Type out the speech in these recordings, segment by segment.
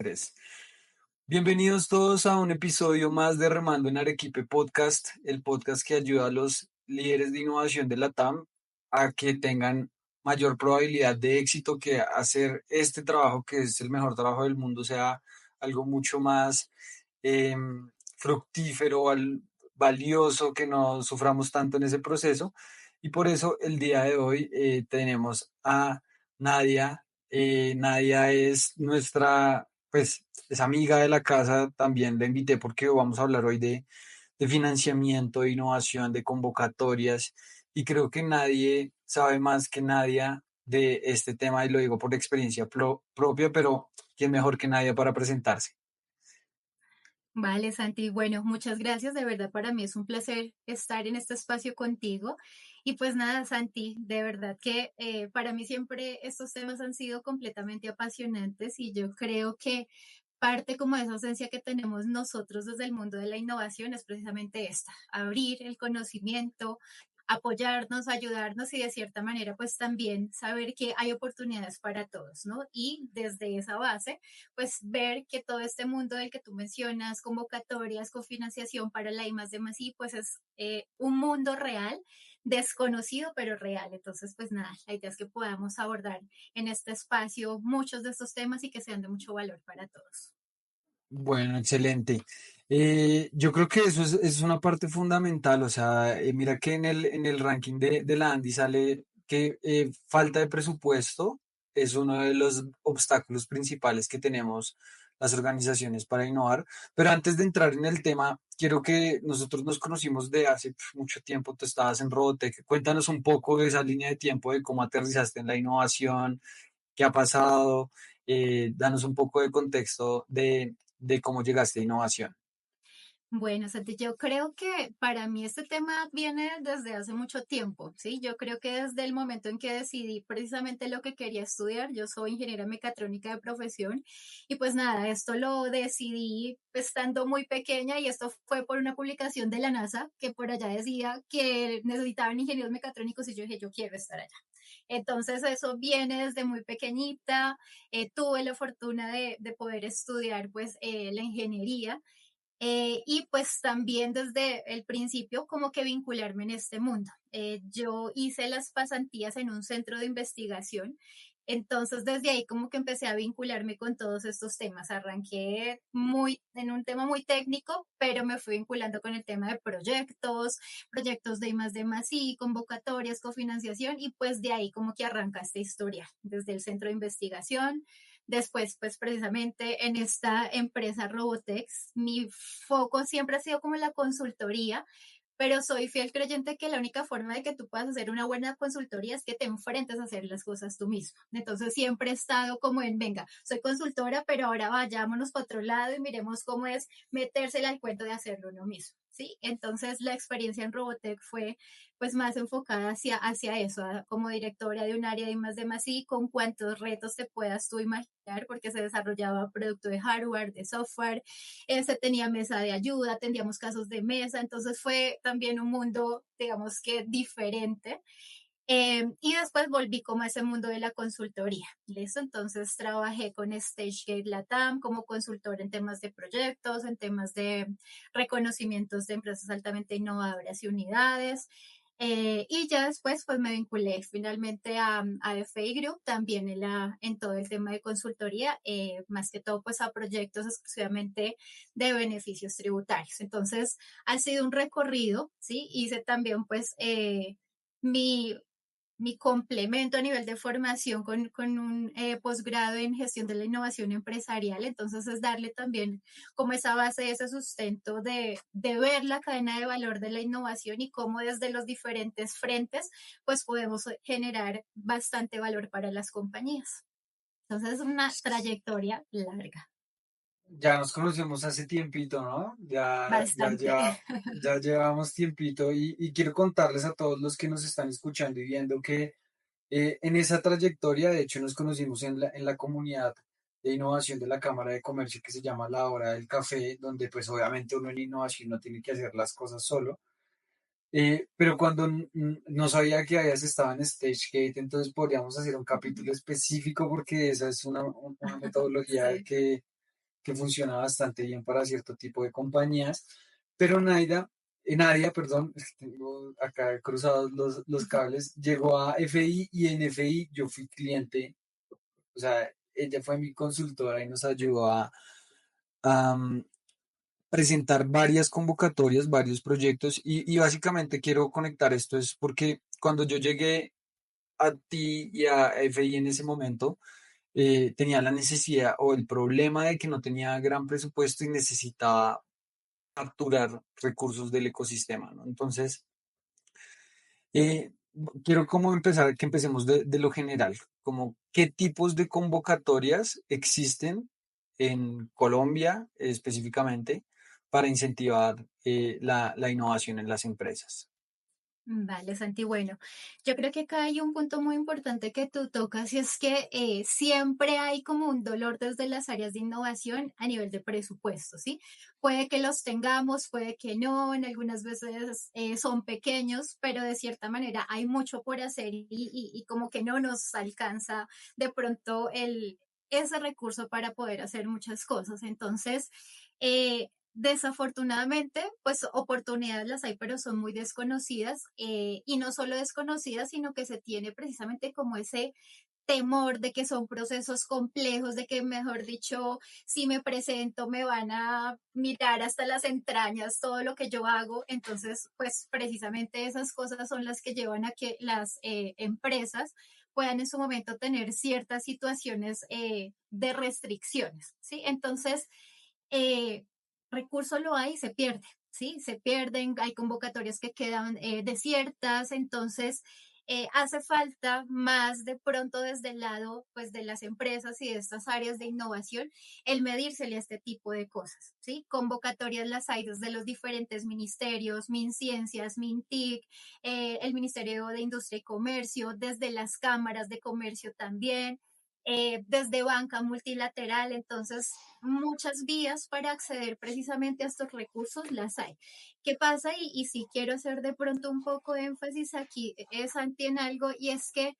3. Bienvenidos todos a un episodio más de Remando en Arequipe Podcast, el podcast que ayuda a los líderes de innovación de la TAM a que tengan mayor probabilidad de éxito, que hacer este trabajo, que es el mejor trabajo del mundo, sea algo mucho más eh, fructífero, valioso, que no suframos tanto en ese proceso. Y por eso el día de hoy tenemos a Nadia. Nadia es nuestra, pues, es amiga de la casa. También la invité porque vamos a hablar hoy de financiamiento, de innovación, de convocatorias. Y creo que nadie sabe más que Nadia de este tema, y lo digo por experiencia propia, pero ¿quién mejor que Nadia para presentarse? Vale, Santi. Bueno, muchas gracias. De verdad, para mí es un placer estar en este espacio contigo. Y pues nada, Santi, de verdad que para mí siempre estos temas han sido completamente apasionantes y yo creo que parte como de esa esencia que tenemos nosotros desde el mundo de la innovación es precisamente esta, abrir el conocimiento, apoyarnos, ayudarnos y de cierta manera pues también saber que hay oportunidades para todos, ¿no? Y desde esa base pues ver que todo este mundo del que tú mencionas, convocatorias, cofinanciación para la I más D más I, pues es un mundo real, desconocido pero real. Entonces, pues nada, la idea es que podamos abordar en este espacio muchos de estos temas y que sean de mucho valor para todos. Bueno, excelente. Yo creo que eso es una parte fundamental. O sea, mira que en el ranking de la Andy sale que falta de presupuesto es uno de los obstáculos principales que tenemos las organizaciones para innovar. Pero antes de entrar en el tema, quiero que nosotros nos conocimos de hace mucho tiempo. Tú estabas en Robotech. Cuéntanos un poco de esa línea de tiempo, de cómo aterrizaste en la innovación, qué ha pasado. Danos un poco de contexto de cómo llegaste a innovación. Bueno, Santi, yo creo que para mí este tema viene desde hace mucho tiempo, ¿sí? Yo creo que desde el momento en que decidí precisamente lo que quería estudiar, yo soy ingeniera mecatrónica de profesión y pues nada, esto lo decidí estando muy pequeña y esto fue por una publicación de la NASA que por allá decía que necesitaban ingenieros mecatrónicos y yo dije, yo quiero estar allá. Entonces eso viene desde muy pequeñita, tuve la fortuna de poder estudiar pues la ingeniería y pues también desde el principio como que vincularme en este mundo. Yo hice las pasantías en un centro de investigación, entonces desde ahí como que empecé a vincularme con todos estos temas. Arranqué muy en un tema muy técnico, pero me fui vinculando con el tema de proyectos de I+D+I, convocatorias, cofinanciación y pues de ahí como que arranca esta historia desde el centro de investigación. Después, pues precisamente en esta empresa Robotex, mi foco siempre ha sido como la consultoría, pero soy fiel creyente que la única forma de que tú puedas hacer una buena consultoría es que te enfrentes a hacer las cosas tú mismo. Entonces siempre he estado como en, venga, soy consultora, pero ahora vayámonos para otro lado y miremos cómo es metérsela al cuento de hacerlo uno mismo. ¿Sí? Entonces la experiencia en Robotech fue pues más enfocada hacia eso, como directora de un área de I+D+I, con cuántos retos te puedas tú imaginar, porque se desarrollaba producto de hardware, de software, se tenía mesa de ayuda, tendríamos casos de mesa, entonces fue también un mundo, digamos que diferente. Y después volví como a ese mundo de la consultoría, ¿listo? Entonces trabajé con StageGate Latam como consultor en temas de proyectos, en temas de reconocimientos de empresas altamente innovadoras y unidades. Y ya después pues me vinculé finalmente a FI Group, también en todo el tema de consultoría, más que todo pues a proyectos exclusivamente de beneficios tributarios. Entonces ha sido un recorrido, ¿sí? Hice también pues mi, mi complemento a nivel de formación con un posgrado en gestión de la innovación empresarial. Entonces es darle también como esa base, ese sustento de ver la cadena de valor de la innovación y cómo desde los diferentes frentes pues podemos generar bastante valor para las compañías. Entonces es una trayectoria larga, Ya nos conocemos hace tiempito, ¿no? bastante. Ya llevamos tiempito, y quiero contarles a todos los que nos están escuchando y viendo que en esa trayectoria, de hecho, nos conocimos en la comunidad de innovación de la Cámara de Comercio, que se llama La Hora del Café, donde pues obviamente uno en innovación no tiene que hacer las cosas solo. Pero cuando no sabía que habías estado en StageGate, entonces podríamos hacer un capítulo específico porque esa es una metodología Sí. que funciona bastante bien para cierto tipo de compañías, pero Nadia, perdón, tengo acá cruzados los cables, llegó a FI y en FI yo fui cliente, o sea, ella fue mi consultora y nos ayudó a presentar varias convocatorias, varios proyectos y básicamente quiero conectar esto es porque cuando yo llegué a ti y a FI en ese momento, tenía la necesidad o el problema de que no tenía gran presupuesto y necesitaba capturar recursos del ecosistema, ¿no? Entonces, eh, quiero como empezar, que empecemos de lo general, como qué tipos de convocatorias existen en Colombia específicamente para incentivar la innovación en las empresas. Vale, Santi. Bueno, yo creo que acá hay un punto muy importante que tú tocas y es que siempre hay como un dolor desde las áreas de innovación a nivel de presupuesto, ¿sí? Puede que los tengamos, puede que no, en algunas veces son pequeños, pero de cierta manera hay mucho por hacer y como que no nos alcanza de pronto ese recurso para poder hacer muchas cosas. Entonces, desafortunadamente, pues oportunidades las hay, pero son muy desconocidas y no solo desconocidas, sino que se tiene precisamente como ese temor de que son procesos complejos, de que, mejor dicho, si me presento me van a mirar hasta las entrañas todo lo que yo hago. Entonces, pues precisamente esas cosas son las que llevan a que las empresas puedan en su momento tener ciertas situaciones de restricciones, ¿sí? Entonces, eh, recurso lo hay y se pierde, ¿sí? Se pierden, hay convocatorias que quedan desiertas, entonces hace falta más de pronto desde el lado pues de las empresas y de estas áreas de innovación el medírsele a este tipo de cosas, ¿sí? Convocatorias las hay desde los diferentes ministerios, MinCiencias, MinTIC, el Ministerio de Industria y Comercio, desde las cámaras de comercio también, desde banca multilateral. Entonces, muchas vías para acceder precisamente a estos recursos las hay. ¿Qué pasa? Y si quiero hacer de pronto un poco de énfasis aquí, Santi, en algo, y es que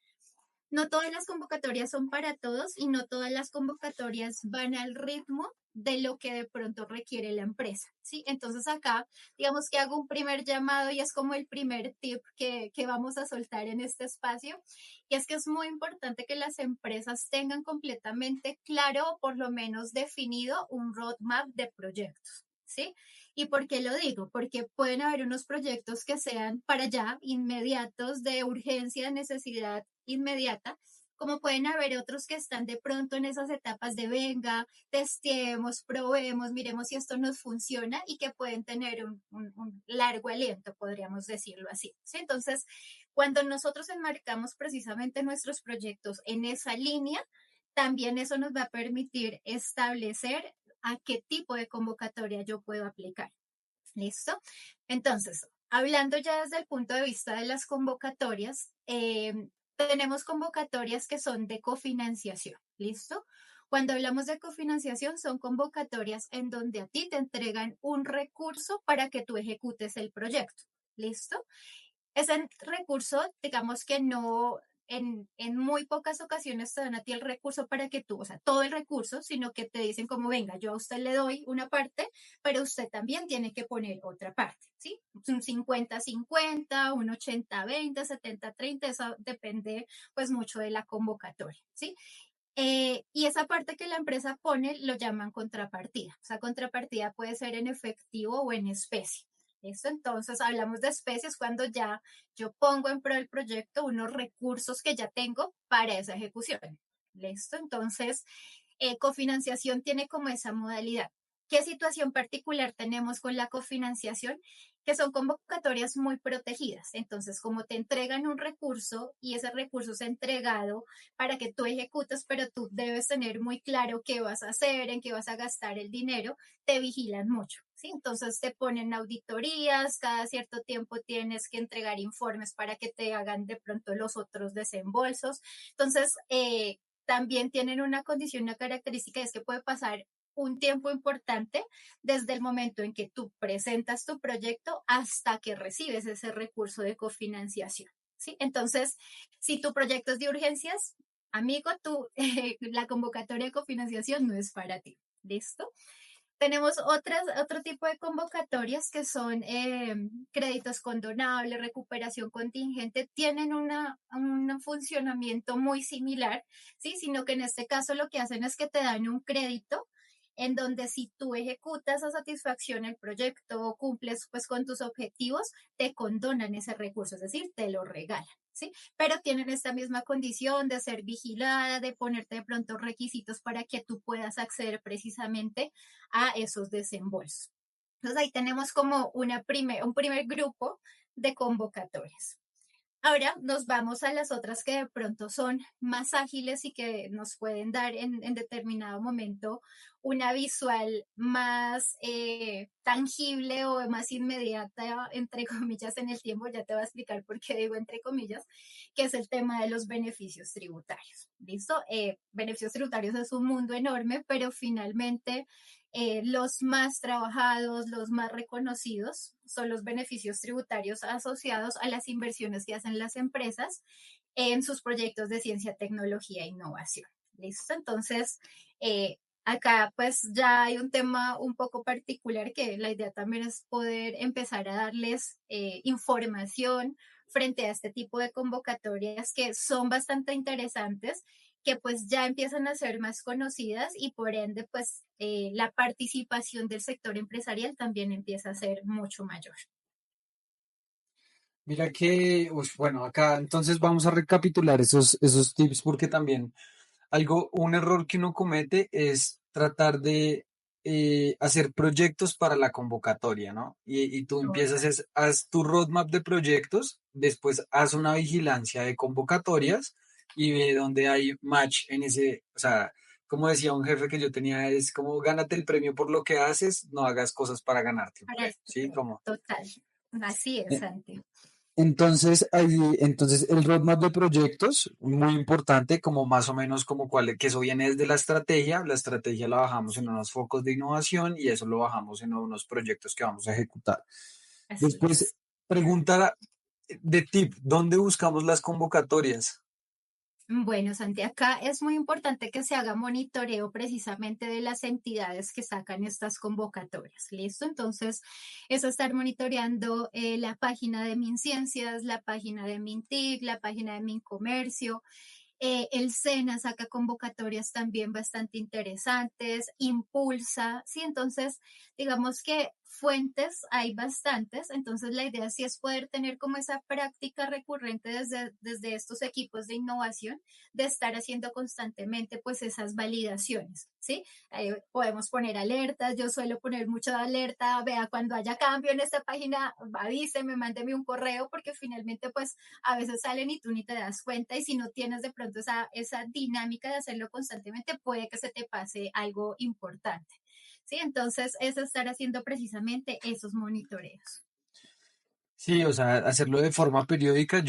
no todas las convocatorias son para todos y no todas las convocatorias van al ritmo de lo que de pronto requiere la empresa, ¿sí? Entonces acá, digamos que hago un primer llamado y es como el primer tip que vamos a soltar en este espacio, y es que es muy importante que las empresas tengan completamente claro o por lo menos definido un roadmap de proyectos, ¿sí? ¿Y por qué lo digo? Porque pueden haber unos proyectos que sean para allá, inmediatos, de urgencia, necesidad inmediata, como pueden haber otros que están de pronto en esas etapas de venga, testeemos, probemos, miremos si esto nos funciona y que pueden tener un largo aliento, podríamos decirlo así, ¿sí? Entonces, cuando nosotros enmarcamos precisamente nuestros proyectos en esa línea, también eso nos va a permitir establecer a qué tipo de convocatoria yo puedo aplicar. ¿Listo? Entonces, hablando ya desde el punto de vista de las convocatorias, tenemos convocatorias que son de cofinanciación. ¿Listo? Cuando hablamos de cofinanciación, son convocatorias en donde a ti te entregan un recurso para que tú ejecutes el proyecto. ¿Listo? Ese recurso, digamos que no, en muy pocas ocasiones te dan a ti el recurso para que tú, o sea, todo el recurso, sino que te dicen como, venga, yo a usted le doy una parte, pero usted también tiene que poner otra parte, ¿sí? Un 50-50, un 80-20, 70-30, eso depende pues mucho de la convocatoria, ¿sí? Y esa parte que la empresa pone lo llaman contrapartida. O sea, contrapartida puede ser en efectivo o en especie. ¿Listo? Entonces, hablamos de especies cuando ya yo pongo en pro del proyecto unos recursos que ya tengo para esa ejecución. ¿Listo? Entonces, cofinanciación tiene como esa modalidad. ¿Qué situación particular tenemos con la cofinanciación? Que son convocatorias muy protegidas. Entonces, como te entregan un recurso y ese recurso es entregado para que tú ejecutes, pero tú debes tener muy claro qué vas a hacer, en qué vas a gastar el dinero, te vigilan mucho, ¿sí? Entonces te ponen auditorías, cada cierto tiempo tienes que entregar informes para que te hagan de pronto los otros desembolsos. Entonces, también tienen una condición, una característica, es que puede pasar un tiempo importante desde el momento en que tú presentas tu proyecto hasta que recibes ese recurso de cofinanciación, ¿sí? Entonces, si tu proyecto es de urgencias, amigo, tú, la convocatoria de cofinanciación no es para ti. ¿Listo? Tenemos otro tipo de convocatorias que son créditos condonables, recuperación contingente, tienen un funcionamiento muy similar, ¿sí? Sino que en este caso lo que hacen es que te dan un crédito en donde si tú ejecutas a satisfacción el proyecto o cumples pues con tus objetivos, te condonan ese recurso, es decir, te lo regalan. ¿Sí? Pero tienen esta misma condición de ser vigilada, de ponerte de pronto requisitos para que tú puedas acceder precisamente a esos desembolsos. Entonces ahí tenemos como un primer grupo de convocatorias. Ahora nos vamos a las otras que de pronto son más ágiles y que nos pueden dar en determinado momento una visual más tangible o más inmediata, entre comillas, en el tiempo. Ya te voy a explicar por qué digo entre comillas, que es el tema de los beneficios tributarios. ¿Listo? Beneficios tributarios es un mundo enorme, pero finalmente los más trabajados, los más reconocidos, son los beneficios tributarios asociados a las inversiones que hacen las empresas en sus proyectos de ciencia, tecnología e innovación. ¿Listo? Entonces, acá pues ya hay un tema un poco particular que la idea también es poder empezar a darles información frente a este tipo de convocatorias que son bastante interesantes, que pues ya empiezan a ser más conocidas y por ende pues la participación del sector empresarial también empieza a ser mucho mayor. Mira que, bueno, acá entonces vamos a recapitular esos tips porque también un error que uno comete es tratar de hacer proyectos para la convocatoria, ¿no? Y tú empiezas, Total. haz tu roadmap de proyectos, después haz una vigilancia de convocatorias y ve dónde hay match en ese, o sea, como decía un jefe que yo tenía, es como gánate el premio por lo que haces, no hagas cosas para ganarte un Para premio, este ¿sí? premio. Como Total. Así es, eh, Santi. entonces el roadmap de proyectos, muy importante, como más o menos como que eso viene desde la estrategia la bajamos en Sí, unos focos de innovación y eso lo bajamos en unos proyectos que vamos a ejecutar. así Después, es. pregunta de tip, ¿dónde buscamos las convocatorias? Bueno, Santi, acá es muy importante que se haga monitoreo precisamente de las entidades que sacan estas convocatorias. ¿Listo? Entonces, es estar monitoreando la página de MinCiencias, la página de MinTIC, la página de MinComercio. El SENA saca convocatorias también bastante interesantes, impulsa, ¿sí? Entonces, digamos que fuentes hay bastantes, entonces la idea sí es poder tener como esa práctica recurrente desde estos equipos de innovación, de estar haciendo constantemente pues esas validaciones, ¿sí? Podemos poner alertas, yo suelo poner mucha alerta, vea cuando haya cambio en esta página, avíseme, mándeme un correo, porque finalmente pues a veces salen y tú ni te das cuenta y si no tienes de pronto esa dinámica de hacerlo constantemente, puede que se te pase algo importante. ¿Sí? Entonces es estar haciendo precisamente esos monitoreos. Sí, o sea, hacerlo de forma periódica.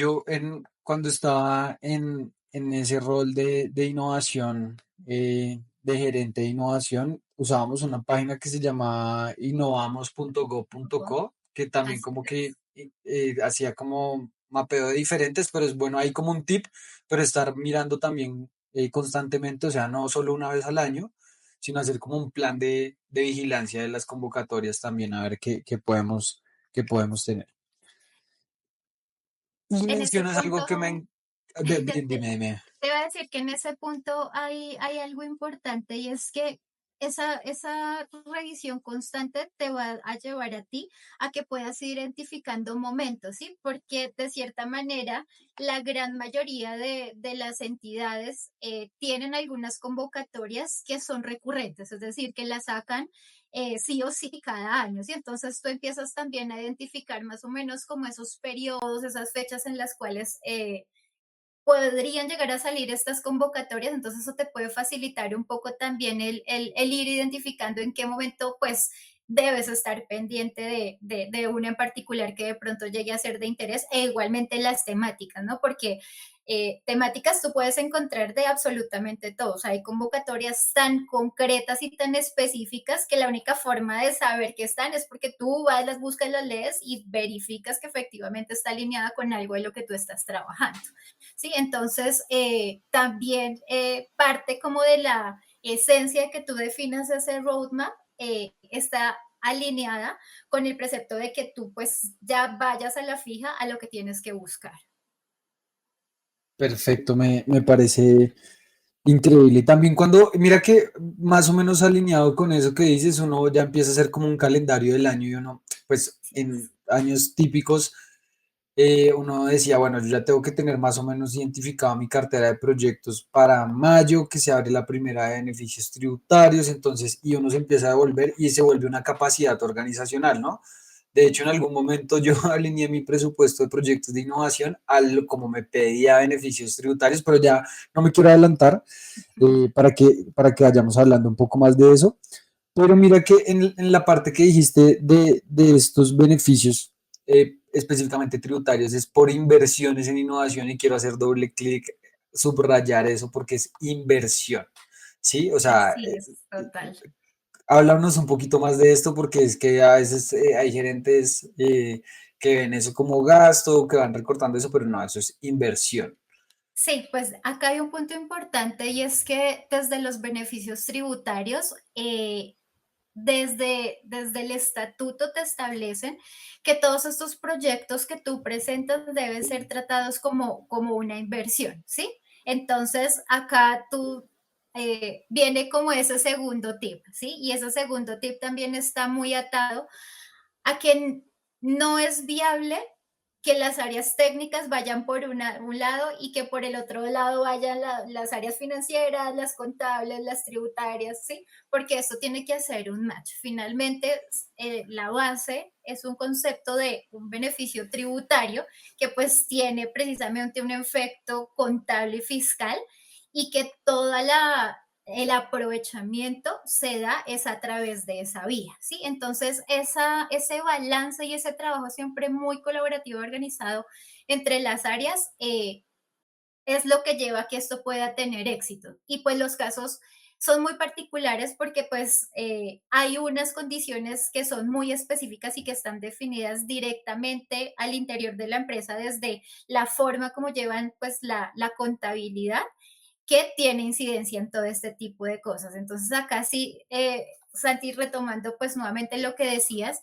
Cuando estaba en ese rol de innovación, de gerente de innovación, usábamos una página que se llamaba innovamos.go.co, que también Así como que es. hacía como mapeo de diferentes, pero es bueno, hay como un tip, pero estar mirando también constantemente, o sea, no solo una vez al año, sino hacer como un plan de vigilancia de las convocatorias también, a ver qué podemos tener. Y En ese mencionas algo punto, que ya dime. te voy a decir que en ese punto hay algo importante y es que esa revisión constante te va a llevar a ti a que puedas ir identificando momentos, ¿sí? Porque de cierta manera la gran mayoría de las entidades tienen algunas convocatorias que son recurrentes, es decir, que las sacan sí o sí cada año, ¿sí? Entonces tú empiezas también a identificar más o menos como esos periodos, esas fechas en las cuales podrían llegar a salir estas convocatorias, entonces eso te puede facilitar un poco también el ir identificando en qué momento pues debes estar pendiente de una en particular que de pronto llegue a ser de interés e igualmente las temáticas, ¿no? Porque temáticas tú puedes encontrar de absolutamente todo, o sea, hay convocatorias tan concretas y tan específicas que la única forma de saber que están es porque tú vas, las buscas, las lees y verificas que efectivamente está alineada con algo de lo que tú estás trabajando. ¿Sí? Entonces, también parte como de esencia de que tú definas ese roadmap está alineada con el precepto de que tú pues ya vayas a la fija a lo que tienes que buscar. Perfecto, me parece increíble. Y también cuando, mira que más o menos alineado con eso que dices, uno ya empieza a hacer como un calendario del año y uno, pues Así en es. años típicos, uno decía, bueno, yo ya tengo que tener más o menos identificado mi cartera de proyectos para mayo, que se abre la primera de beneficios tributarios, entonces, y uno se empieza a devolver y se vuelve una capacidad organizacional, ¿no? De hecho, en algún momento yo alineé mi presupuesto de proyectos de innovación al como me pedía beneficios tributarios, pero ya no me quiero adelantar para que vayamos hablando un poco más de eso. Pero mira que en la parte que dijiste de estos beneficios, específicamente tributarios, es por inversiones en innovación y quiero hacer doble clic, subrayar eso porque es inversión. ¿Sí? O sea, Así es, total. háblanos un poquito más de esto porque es que a veces hay gerentes que ven eso como gasto, que van recortando eso, pero no, eso es inversión. Sí, pues acá hay un punto importante y es que desde los beneficios tributarios, desde el estatuto te establecen que todos estos proyectos que tú presentas deben ser tratados como una inversión, ¿sí? Entonces, acá tú viene como ese segundo tip, ¿sí? Y ese segundo tip también está muy atado a que no es viable que las áreas técnicas vayan por un lado y que por el otro lado vayan las áreas financieras, las contables, las tributarias, ¿sí? Porque esto tiene que hacer un match. Finalmente, la base es un concepto de un beneficio tributario que pues tiene precisamente un efecto contable y fiscal y que toda el aprovechamiento se da es a través de esa vía, ¿sí? Entonces, ese balance y ese trabajo siempre muy colaborativo, organizado entre las áreas, es lo que lleva a que esto pueda tener éxito. Y pues los casos son muy particulares porque pues hay unas condiciones que son muy específicas y que están definidas directamente al interior de la empresa desde la forma como llevan pues la contabilidad que tiene incidencia en todo este tipo de cosas. Entonces, acá sí, Santi, retomando pues nuevamente lo que decías,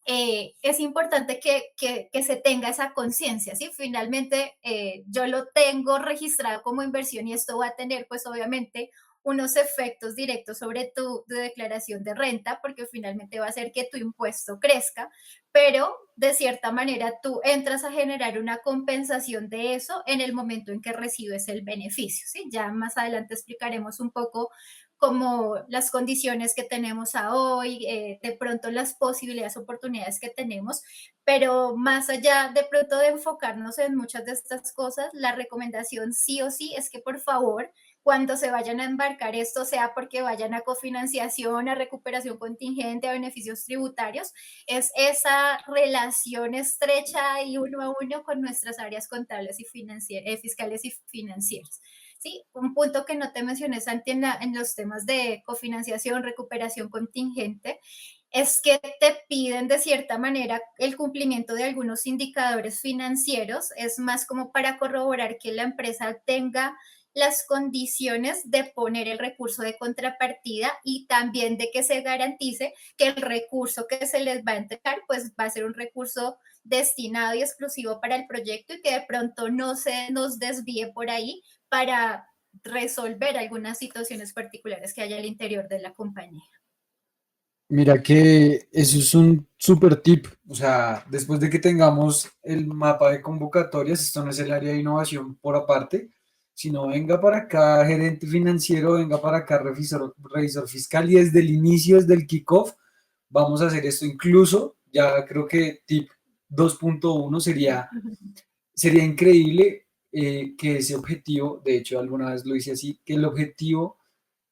es importante que se tenga esa conciencia, ¿sí? Finalmente, yo lo tengo registrado como inversión y esto va a tener pues obviamente unos efectos directos sobre tu declaración de renta, porque finalmente va a hacer que tu impuesto crezca, pero de cierta manera tú entras a generar una compensación de eso en el momento en que recibes el beneficio, ¿sí? Ya más adelante explicaremos un poco como las condiciones que tenemos a hoy, de pronto las posibilidades, oportunidades que tenemos, pero más allá de pronto de enfocarnos en muchas de estas cosas, la recomendación sí o sí es que por favor cuando se vayan a embarcar esto, sea porque vayan a cofinanciación, a recuperación contingente, a beneficios tributarios, es esa relación estrecha y uno a uno con nuestras áreas contables y fiscales y financieras. Sí, un punto que no te mencioné, Santi, en los temas de cofinanciación, recuperación contingente, es que te piden de cierta manera el cumplimiento de algunos indicadores financieros, es más como para corroborar que la empresa tenga las condiciones de poner el recurso de contrapartida y también de que se garantice que el recurso que se les va a entregar pues va a ser un recurso destinado y exclusivo para el proyecto y que de pronto no se nos desvíe por ahí para resolver algunas situaciones particulares que haya al interior de la compañía. Mira que eso es un super tip. O sea, después de que tengamos el mapa de convocatorias, esto no es el área de innovación por aparte, sino venga para acá gerente financiero, venga para acá revisor fiscal y desde el inicio, desde el kickoff, vamos a hacer esto. Incluso, ya creo que tip 2.1 sería increíble que ese objetivo, de hecho alguna vez lo hice así, que el objetivo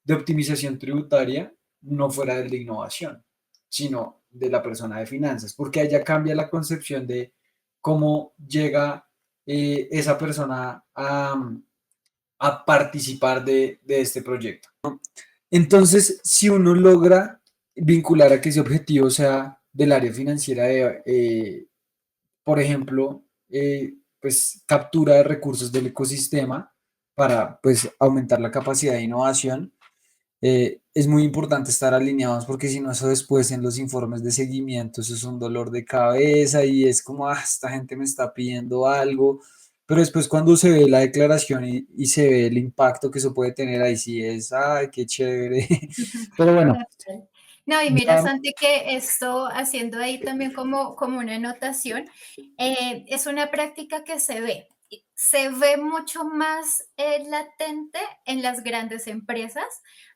de optimización tributaria no fuera el de innovación, sino de la persona de finanzas, porque allá cambia la concepción de cómo llega esa persona a participar de este proyecto. Entonces, si uno logra vincular a que ese objetivo sea del área financiera por ejemplo, pues captura de recursos del ecosistema para pues aumentar la capacidad de innovación, Es muy importante estar alineados porque si no, eso después en los informes de seguimiento, eso es un dolor de cabeza y es como, esta gente me está pidiendo algo, pero después cuando se ve la declaración y se ve el impacto que eso puede tener, ahí sí es, ay, qué chévere. Pero bueno, Total. No, y mira, ya, Santi, que esto, haciendo ahí también como una anotación, es una práctica que se ve mucho más latente en las grandes empresas,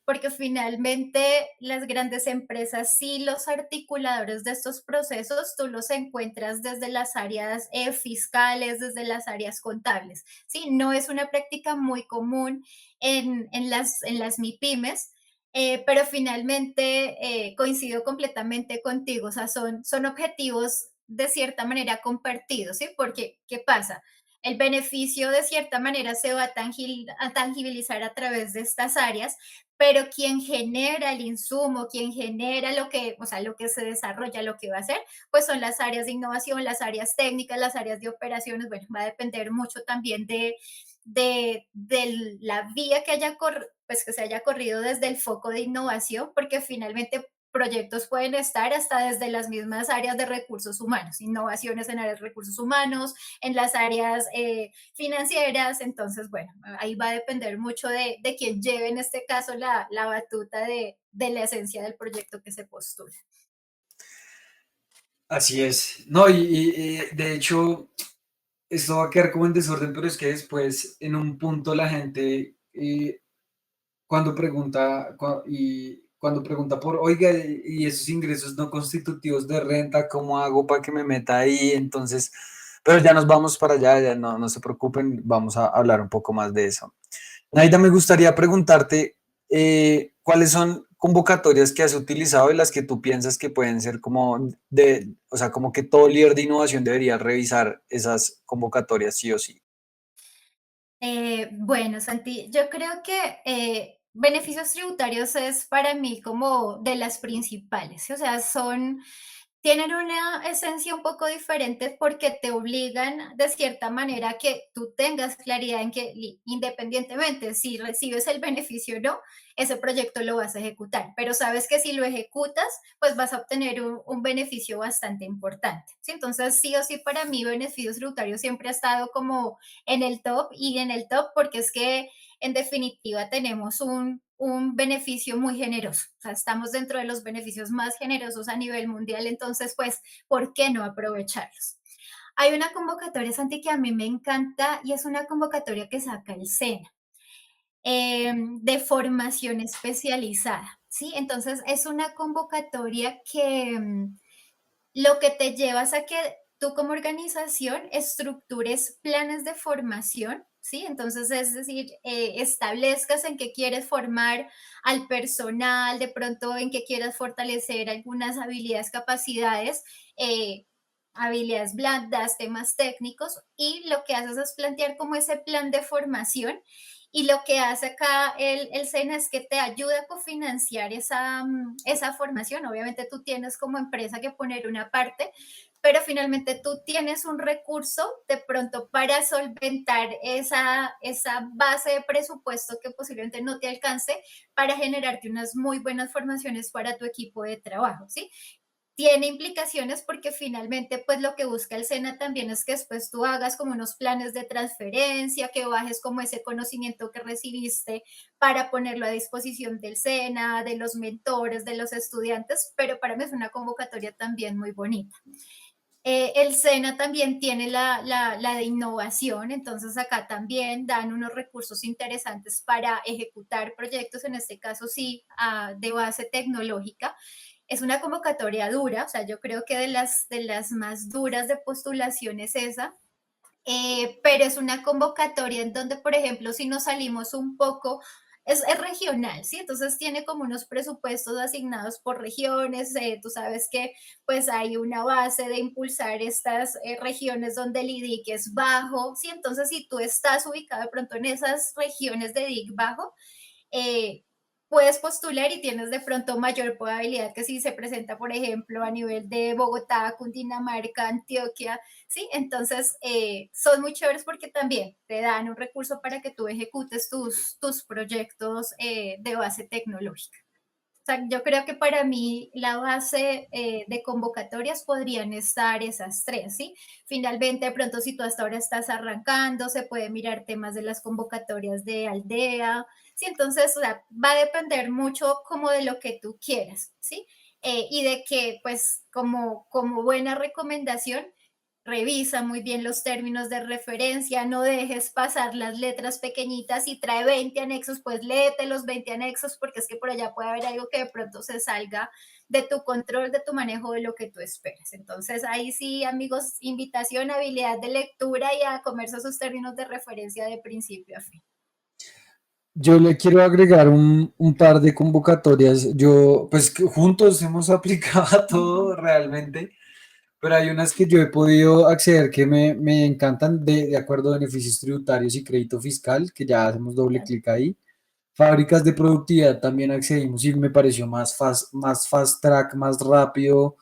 porque finalmente las grandes empresas, sí, los articuladores de estos procesos, tú los encuentras desde las áreas fiscales, desde las áreas contables, ¿sí? No es una práctica muy común en las MIPIMES, pero finalmente coincido completamente contigo, o sea, son objetivos de cierta manera compartidos, ¿sí? Porque, ¿qué pasa? El beneficio de cierta manera se va a tangibilizar a través de estas áreas, pero quien genera el insumo, quien genera lo que, o sea, lo que se desarrolla, lo que va a hacer, pues son las áreas de innovación, las áreas técnicas, las áreas de operaciones, bueno, va a depender mucho también de la vía pues que se haya corrido desde el foco de innovación, porque finalmente proyectos pueden estar hasta desde las mismas áreas de recursos humanos, innovaciones en áreas de recursos humanos, en las áreas financieras, entonces, bueno, ahí va a depender mucho de quien lleve en este caso la batuta de la esencia del proyecto que se postula. así es. No, de hecho, esto va a quedar como en desorden, pero es que después, en un punto, la gente cuando pregunta, cuando pregunta por, oiga, y esos ingresos no constitutivos de renta, ¿cómo hago para que me meta ahí? Entonces, pero ya nos vamos para allá, ya no, no se preocupen, vamos a hablar un poco más de eso. Naida, me gustaría preguntarte, ¿cuáles son convocatorias que has utilizado y las que tú piensas que pueden ser como o sea, como que todo líder de innovación debería revisar esas convocatorias sí o sí? Bueno, Santi, yo creo que beneficios tributarios es para mí como de las principales, ¿sí? O sea, tienen una esencia un poco diferente porque te obligan de cierta manera a que tú tengas claridad en que independientemente si recibes el beneficio o no, ese proyecto lo vas a ejecutar, pero sabes que si lo ejecutas, pues vas a obtener un beneficio bastante importante, ¿sí? Entonces, sí o sí, para mí beneficios tributarios siempre ha estado como en el top y en el top porque es que en definitiva tenemos un beneficio muy generoso. O sea, estamos dentro de los beneficios más generosos a nivel mundial, entonces, pues, ¿por qué no aprovecharlos? Hay una convocatoria, Santi, que a mí me encanta y es una convocatoria que saca el SENA de formación especializada, ¿sí? Entonces, es una convocatoria que lo que te llevas a que tú como organización estructures planes de formación, ¿sí? Entonces, es decir, establezcas en qué quieres formar al personal, de pronto en qué quieras fortalecer algunas habilidades, capacidades, habilidades blandas, temas técnicos, y lo que haces es plantear como ese plan de formación. Y lo que hace acá el SENA es que te ayuda a cofinanciar esa formación. Obviamente tú tienes como empresa que poner una parte, pero finalmente tú tienes un recurso de pronto para solventar esa base de presupuesto que posiblemente no te alcance para generarte unas muy buenas formaciones para tu equipo de trabajo, ¿sí? Tiene implicaciones porque finalmente pues lo que busca el SENA también es que después tú hagas como unos planes de transferencia, que bajes como ese conocimiento que recibiste para ponerlo a disposición del SENA, de los mentores, de los estudiantes, pero para mí es una convocatoria también muy bonita. El SENA también tiene la de innovación, entonces acá también dan unos recursos interesantes para ejecutar proyectos, en este caso sí, de base tecnológica. Es una convocatoria dura, o sea, yo creo que de las más duras de postulación es esa, pero es una convocatoria en donde, por ejemplo, si nos salimos un poco, es regional, ¿sí? Entonces tiene como unos presupuestos asignados por regiones, tú sabes que pues hay una base de impulsar estas regiones donde el IDIC es bajo, ¿sí? Entonces si tú estás ubicado de pronto en esas regiones de IDIC bajo, eh, puedes postular y tienes de pronto mayor probabilidad que si se presenta, por ejemplo, a nivel de Bogotá, Cundinamarca, Antioquia, ¿sí? Entonces, son muy chéveres porque también te dan un recurso para que tú ejecutes tus proyectos de base tecnológica. O sea, yo creo que para mí la base de convocatorias podrían estar esas tres, ¿sí? Finalmente, de pronto, si tú hasta ahora estás arrancando, se puede mirar temas de las convocatorias de aldea, ¿sí? Entonces, o sea, va a depender mucho como de lo que tú quieras, ¿sí? Y de que, pues, como buena recomendación, revisa muy bien los términos de referencia, no dejes pasar las letras pequeñitas. Si trae 20 anexos, pues léete los 20 anexos, porque es que por allá puede haber algo que de pronto se salga de tu control, de tu manejo, de lo que tú esperas. Entonces, ahí sí, amigos, invitación, habilidad de lectura y a comerse esos términos de referencia de principio a fin. Yo le quiero agregar un par de convocatorias. Yo, pues que juntos hemos aplicado a todo realmente, pero hay unas que yo he podido acceder que me encantan de acuerdo a beneficios tributarios y crédito fiscal, que ya hacemos doble Claro. clic ahí. Fábricas de productividad también accedimos y me pareció más fast track, más rápido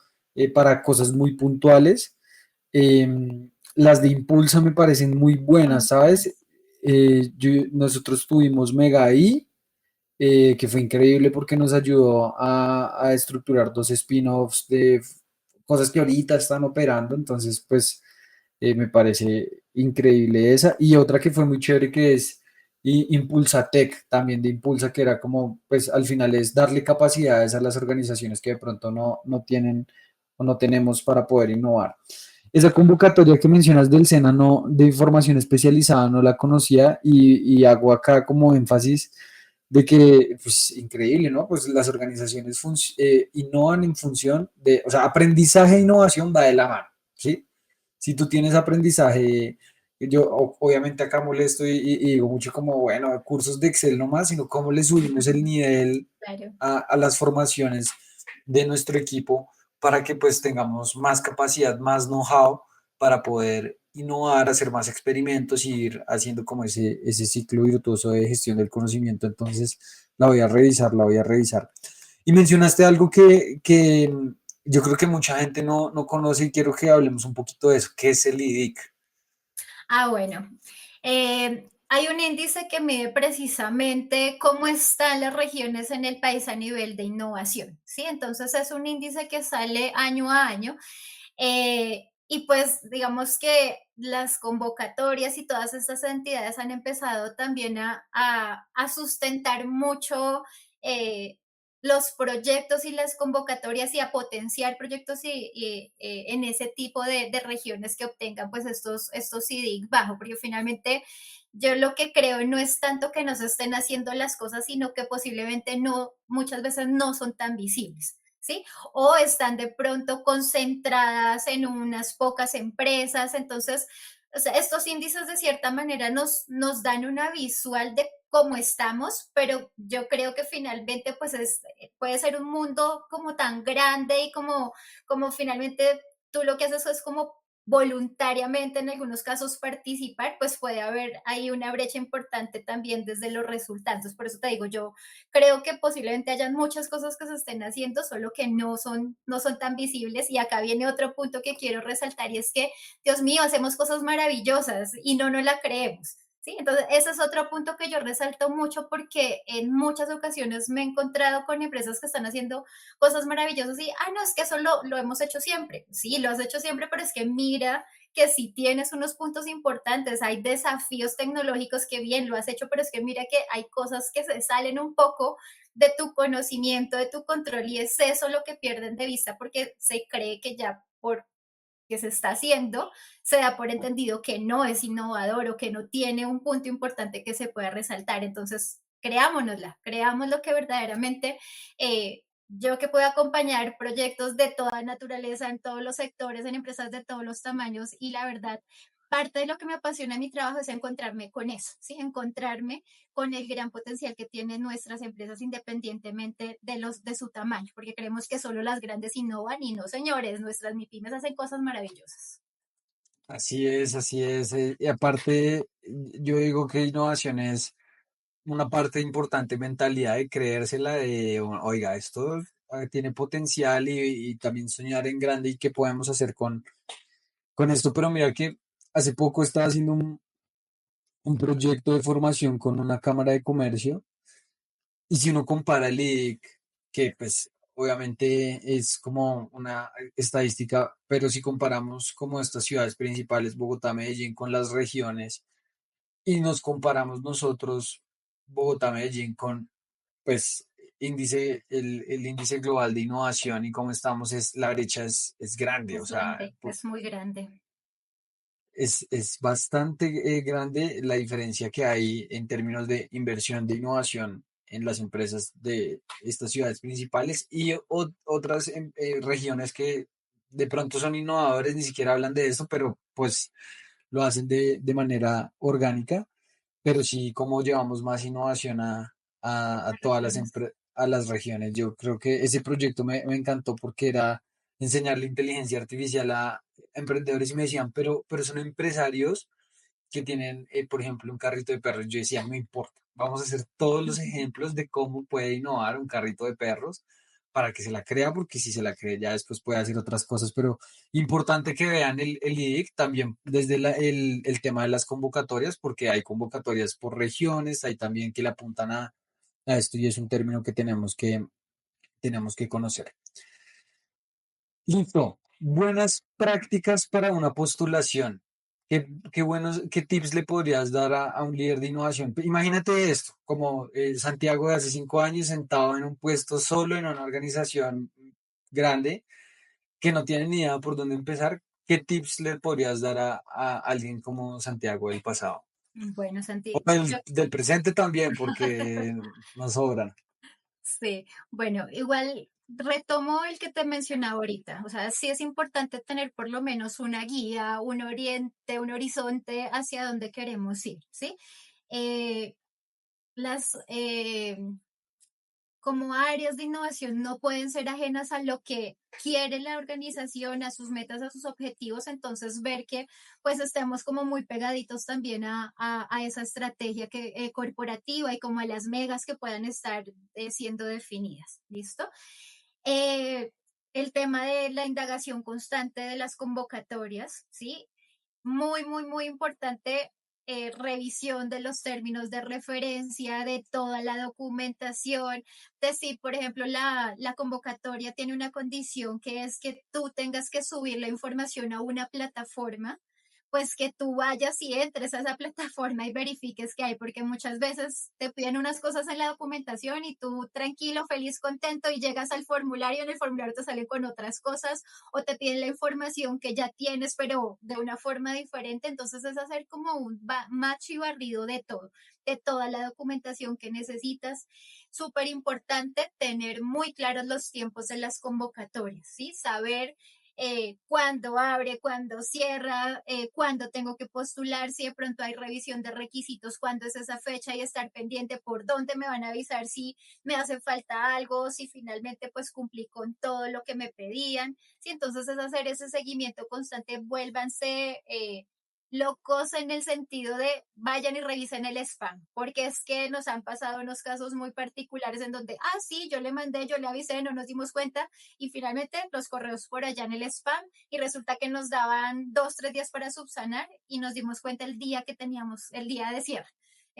para cosas muy puntuales. Las de Impulsa me parecen muy buenas, ¿sabes? Nosotros tuvimos Mega I, que fue increíble porque nos ayudó a estructurar dos spin-offs de cosas que ahorita están operando, entonces pues me parece increíble esa. Y otra que fue muy chévere que es Impulsa Tech, también de Impulsa, que era como, pues al final es darle capacidades a las organizaciones que de pronto no tienen o no tenemos para poder innovar. Esa convocatoria que mencionas del SENA no, de información especializada no la conocía y hago acá como énfasis de que, pues, increíble, ¿no? Pues las organizaciones innovan en función de, o sea, aprendizaje e innovación va de la mano, ¿sí? Si tú tienes aprendizaje, yo obviamente acá molesto y digo mucho como, bueno, cursos de Excel nomás, sino cómo le subimos el nivel Claro. a las formaciones de nuestro equipo para que pues tengamos más capacidad, más know-how para poder innovar, hacer más experimentos y ir haciendo como ese ciclo virtuoso de gestión del conocimiento. Entonces, la voy a revisar, la voy a revisar. Y mencionaste algo que yo creo que mucha gente no conoce y quiero que hablemos un poquito de eso, ¿qué es el IDIC? Ah, bueno. Hay un índice que mide precisamente cómo están las regiones en el país a nivel de innovación, ¿sí? Entonces es un índice que sale año a año y pues digamos que las convocatorias y todas estas entidades han empezado también a sustentar mucho eh, los proyectos y las convocatorias y a potenciar proyectos en ese tipo de regiones que obtengan pues estos CIDIC bajo, porque finalmente yo lo que creo no es tanto que no se estén haciendo las cosas, sino que posiblemente no, muchas veces no son tan visibles. ¿Sí? O están de pronto concentradas en unas pocas empresas. Entonces, o sea, estos índices de cierta manera nos dan una visual de cómo estamos, pero yo creo que finalmente pues puede ser un mundo como tan grande y como finalmente tú lo que haces es como voluntariamente en algunos casos participar, pues puede haber ahí una brecha importante también desde los resultados. Por eso te digo, yo creo que posiblemente hayan muchas cosas que se estén haciendo, solo que no son tan visibles. Y acá viene otro punto que quiero resaltar y es que, Dios mío, hacemos cosas maravillosas y no nos la creemos. ¿Sí? Entonces, ese es otro punto que yo resalto mucho porque en muchas ocasiones me he encontrado con empresas que están haciendo cosas maravillosas y, no, es que eso lo hemos hecho siempre. Sí, lo has hecho siempre, pero es que mira que si tienes unos puntos importantes, hay desafíos tecnológicos que bien lo has hecho, pero es que mira que hay cosas que se salen un poco de tu conocimiento, de tu control y es eso lo que pierden de vista porque se cree que ya por que se está haciendo, se da por entendido que no es innovador o que no tiene un punto importante que se pueda resaltar. Entonces, creámonosla, creamos lo que verdaderamente yo que puedo acompañar proyectos de toda naturaleza, en todos los sectores, en empresas de todos los tamaños y la verdad, parte de lo que me apasiona en mi trabajo es encontrarme con eso, ¿sí? Encontrarme con el gran potencial que tienen nuestras empresas independientemente de su tamaño, porque creemos que solo las grandes innovan y no, señores, nuestras MIPIMES hacen cosas maravillosas. Así es, así es. Y aparte, yo digo que innovación es una parte importante mentalidad de creérsela, de, oiga, esto tiene potencial y también soñar en grande y qué podemos hacer con esto. Pero mira que hace poco estaba haciendo un proyecto de formación con una cámara de comercio y si uno compara el IDIC, que pues obviamente es como una estadística, pero si comparamos como estas ciudades principales, Bogotá, Medellín, con las regiones y nos comparamos nosotros, Bogotá, Medellín, con pues el índice global de innovación y cómo estamos, la brecha es grande, o sea, Es muy grande. es bastante grande la diferencia que hay en términos de inversión de innovación en las empresas de estas ciudades principales y otras regiones que de pronto son innovadores, ni siquiera hablan de esto, pero pues lo hacen de manera orgánica, pero sí cómo llevamos más innovación a todas Regiones. a las regiones. Yo creo que ese proyecto me encantó porque era enseñarle inteligencia artificial a emprendedores y me decían, pero son empresarios que tienen, por ejemplo, un carrito de perros. Yo decía, no importa, vamos a hacer todos los ejemplos de cómo puede innovar un carrito de perros para que se la crea, porque si se la cree ya después puede hacer otras cosas, pero importante que vean el IDIC también desde el tema de las convocatorias, porque hay convocatorias por regiones, hay también que le apuntan a esto y es un término que tenemos que conocer. Listo. Buenas prácticas para una postulación. ¿Qué tips le podrías dar a un líder de innovación? Imagínate esto, como Santiago de hace 5 años sentado en un puesto solo en una organización grande que no tiene ni idea por dónde empezar. ¿Qué tips le podrías dar a alguien como Santiago del pasado? Bueno, O Santi, del presente también, porque nos sobran. sí, bueno, igual retomo el que te mencionaba ahorita, o sea, sí es importante tener por lo menos una guía, un oriente, un horizonte hacia dónde queremos ir, ¿sí? Eh, las, como áreas de innovación no pueden ser ajenas a lo que quiere la organización, a sus metas, a sus objetivos, entonces ver que pues estemos como muy pegaditos también a esa estrategia corporativa y como a las megas que puedan estar siendo definidas, ¿listo? Eh, el tema de la indagación constante de las convocatorias, ¿sí? Muy, muy, muy importante, revisión de los términos de referencia, de toda la documentación, de si, por ejemplo, la convocatoria tiene una condición que es que tú tengas que subir la información a una plataforma, pues que tú vayas y entres a esa plataforma y verifiques qué hay, porque muchas veces te piden unas cosas en la documentación y tú tranquilo, feliz, contento y llegas al formulario, en el formulario te sale con otras cosas o te piden la información que ya tienes, pero de una forma diferente. Entonces es hacer como un match y barrido de todo, de toda la documentación que necesitas. Súper importante tener muy claros los tiempos de las convocatorias, ¿sí? Saber cuándo abre, cuándo cierra, cuándo tengo que postular, si de pronto hay revisión de requisitos, cuándo es esa fecha y estar pendiente por dónde me van a avisar si me hace falta algo, si finalmente pues cumplí con todo lo que me pedían. Sí, entonces es hacer ese seguimiento constante, vuélvanse locos en el sentido de vayan y revisen el spam, porque es que nos han pasado unos casos muy particulares en donde, sí, yo le mandé, yo le avisé, no nos dimos cuenta y finalmente los correos por allá en el spam y resulta que nos daban 2, 3 días para subsanar y nos dimos cuenta el día que teníamos, el día de cierre.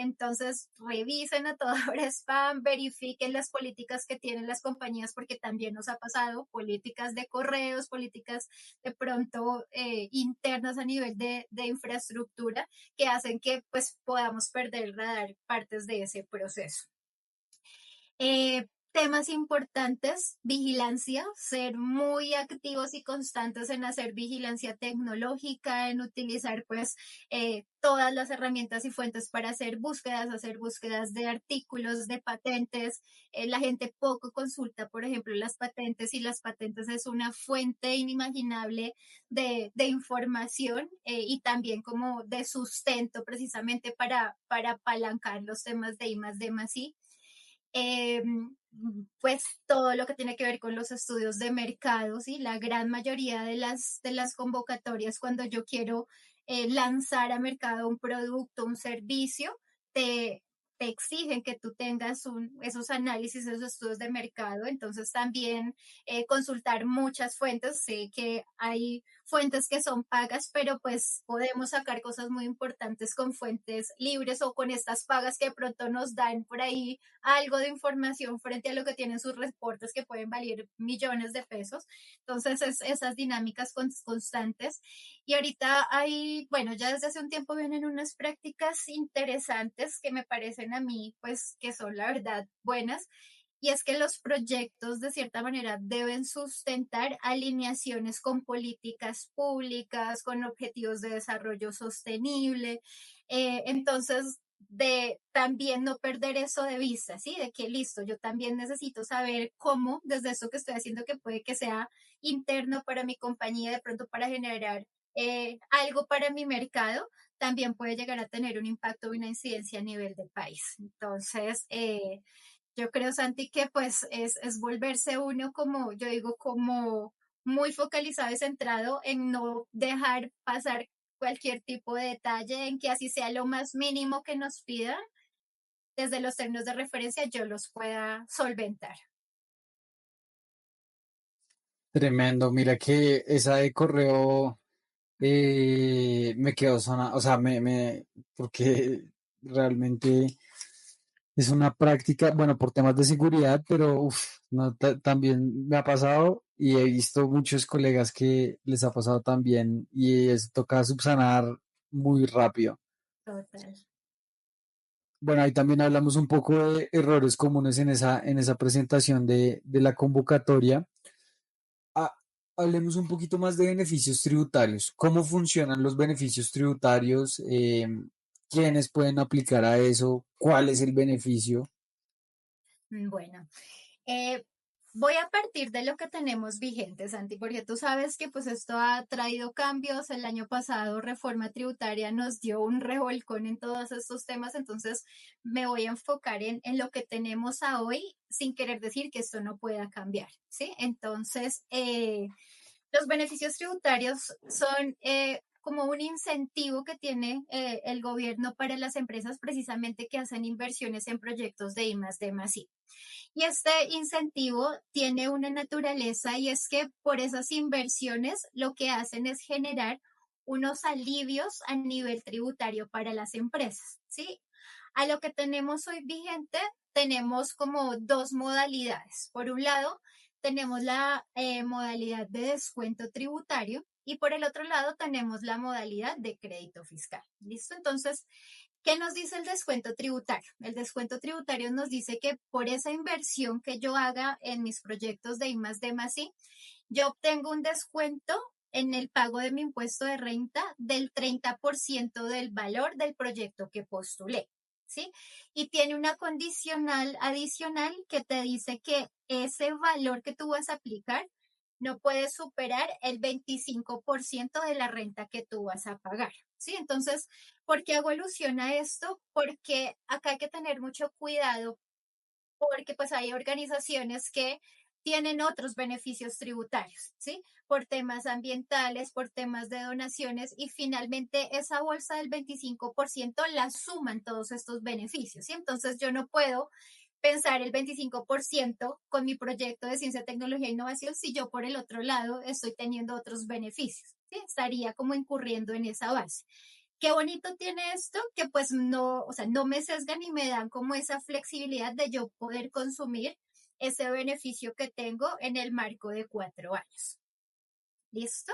Entonces, revisen a toda hora spam, verifiquen las políticas que tienen las compañías, porque también nos ha pasado políticas de correos, políticas de pronto internas a nivel de infraestructura que hacen que pues podamos perder el radar partes de ese proceso. Temas importantes, vigilancia, ser muy activos y constantes en hacer vigilancia tecnológica, en utilizar pues todas las herramientas y fuentes para hacer búsquedas de artículos, de patentes. La gente poco consulta, por ejemplo, las patentes y las patentes es una fuente inimaginable de información y también como de sustento precisamente para apalancar los temas de I más D más I. Eh, pues todo lo que tiene que ver con los estudios de mercado, ¿sí? La gran mayoría de las convocatorias cuando yo quiero lanzar a mercado un producto, un servicio, te te exigen que tú tengas esos análisis, esos estudios de mercado. Entonces también consultar muchas fuentes. Sé que hay fuentes que son pagas, pero pues podemos sacar cosas muy importantes con fuentes libres o con estas pagas que de pronto nos dan por ahí algo de información frente a lo que tienen sus reportes que pueden valer millones de pesos. Entonces, esas dinámicas constantes. Y ahorita hay, bueno, ya desde hace un tiempo vienen unas prácticas interesantes que me parecen a mí, pues, que son la verdad buenas. Y es que los proyectos, de cierta manera, deben sustentar alineaciones con políticas públicas, con objetivos de desarrollo sostenible. Entonces, de también no perder eso de vista, ¿sí? De que listo, yo también necesito saber cómo, desde eso que estoy haciendo, que puede que sea interno para mi compañía, de pronto para generar algo para mi mercado, también puede llegar a tener un impacto y una incidencia a nivel del país. Entonces, yo creo, Santi, que pues es volverse uno como, yo digo, como muy focalizado y centrado en no dejar pasar cualquier tipo de detalle, en que así sea lo más mínimo que nos pidan, desde los términos de referencia yo los pueda solventar. Tremendo. Mira que esa de correo me quedó sonando, o sea, porque realmente es una práctica, bueno, por temas de seguridad, pero uf, no, también me ha pasado y he visto muchos colegas que les ha pasado también y es toca subsanar muy rápido. Total. Bueno, ahí también hablamos un poco de errores comunes en esa presentación de la convocatoria. Ah, hablemos un poquito más de beneficios tributarios. ¿Cómo funcionan los beneficios tributarios? ¿Quiénes pueden aplicar a eso? ¿Cuál es el beneficio? Bueno, eh, voy a partir de lo que tenemos vigente, Santi, porque tú sabes que pues esto ha traído cambios. El año pasado reforma tributaria nos dio un revolcón en todos estos temas, entonces me voy a enfocar en lo que tenemos a hoy sin querer decir que esto no pueda cambiar, ¿sí? Entonces, los beneficios tributarios son como un incentivo que tiene el gobierno para las empresas precisamente que hacen inversiones en proyectos de I más D más I. Y este incentivo tiene una naturaleza y es que por esas inversiones lo que hacen es generar unos alivios a nivel tributario para las empresas, ¿sí? A lo que tenemos hoy vigente, tenemos como dos modalidades. Por un lado, tenemos la modalidad de descuento tributario y por el otro lado tenemos la modalidad de crédito fiscal. ¿Listo? Entonces, ¿qué nos dice el descuento tributario? El descuento tributario nos dice que por esa inversión que yo haga en mis proyectos de I más D más I, yo obtengo un descuento en el pago de mi impuesto de renta del 30% del valor del proyecto que postulé. ¿Sí? Y tiene una condicional adicional que te dice que ese valor que tú vas a aplicar no puede superar el 25% de la renta que tú vas a pagar. ¿Sí? Entonces, ¿por qué hago alusión a esto? Porque acá hay que tener mucho cuidado porque pues hay organizaciones que tienen otros beneficios tributarios, ¿sí? Por temas ambientales, por temas de donaciones y finalmente esa bolsa del 25% la suman todos estos beneficios, ¿sí? Entonces yo no puedo pensar el 25% con mi proyecto de ciencia, tecnología e innovación si yo por el otro lado estoy teniendo otros beneficios, ¿sí? Estaría como incurriendo en esa base. Qué bonito tiene esto, que pues no, o sea, no me sesgan y me dan como esa flexibilidad de yo poder consumir ese beneficio que tengo en el marco de 4 años. ¿Listo?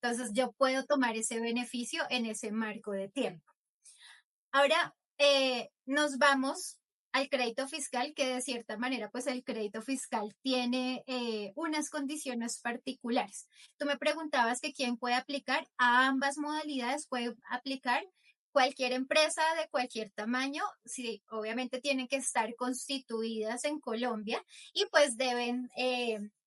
Entonces yo puedo tomar ese beneficio en ese marco de tiempo. Ahora nos vamos al crédito fiscal, que de cierta manera, pues el crédito fiscal tiene unas condiciones particulares. Tú me preguntabas que quién puede aplicar a ambas modalidades, puede aplicar cualquier empresa de cualquier tamaño, sí, obviamente tienen que estar constituidas en Colombia y pues deben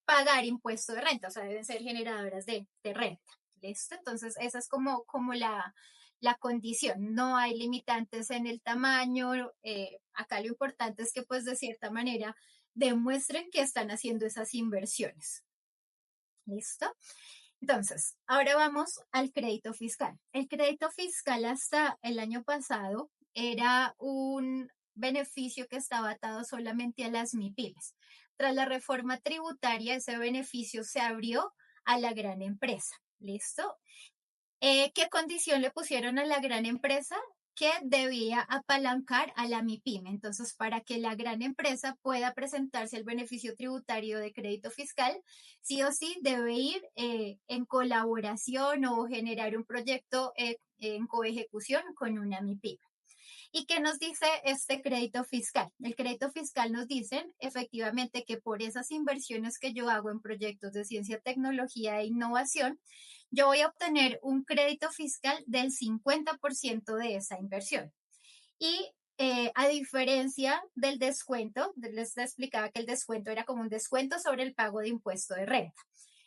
pagar impuesto de renta, o sea, deben ser generadoras de renta. ¿Listo? Entonces, esa es como la condición. No hay limitantes en el tamaño. Acá lo importante es que, pues, de cierta manera, demuestren que están haciendo esas inversiones. ¿Listo? Entonces, ahora vamos al crédito fiscal. El crédito fiscal hasta el año pasado era un beneficio que estaba atado solamente a las MIPYMES. Tras la reforma tributaria, ese beneficio se abrió a la gran empresa. ¿Listo? ¿Qué condición le pusieron a la gran empresa? Que debía apalancar a la MIPYME. Entonces, para que la gran empresa pueda presentarse al beneficio tributario de crédito fiscal, sí o sí debe ir en colaboración o generar un proyecto en coejecución con una MIPYME. ¿Y qué nos dice este crédito fiscal? El crédito fiscal nos dice efectivamente que por esas inversiones que yo hago en proyectos de ciencia, tecnología e innovación, yo voy a obtener un crédito fiscal del 50% de esa inversión. Y a diferencia del descuento, les explicaba que el descuento era como un descuento sobre el pago de impuesto de renta.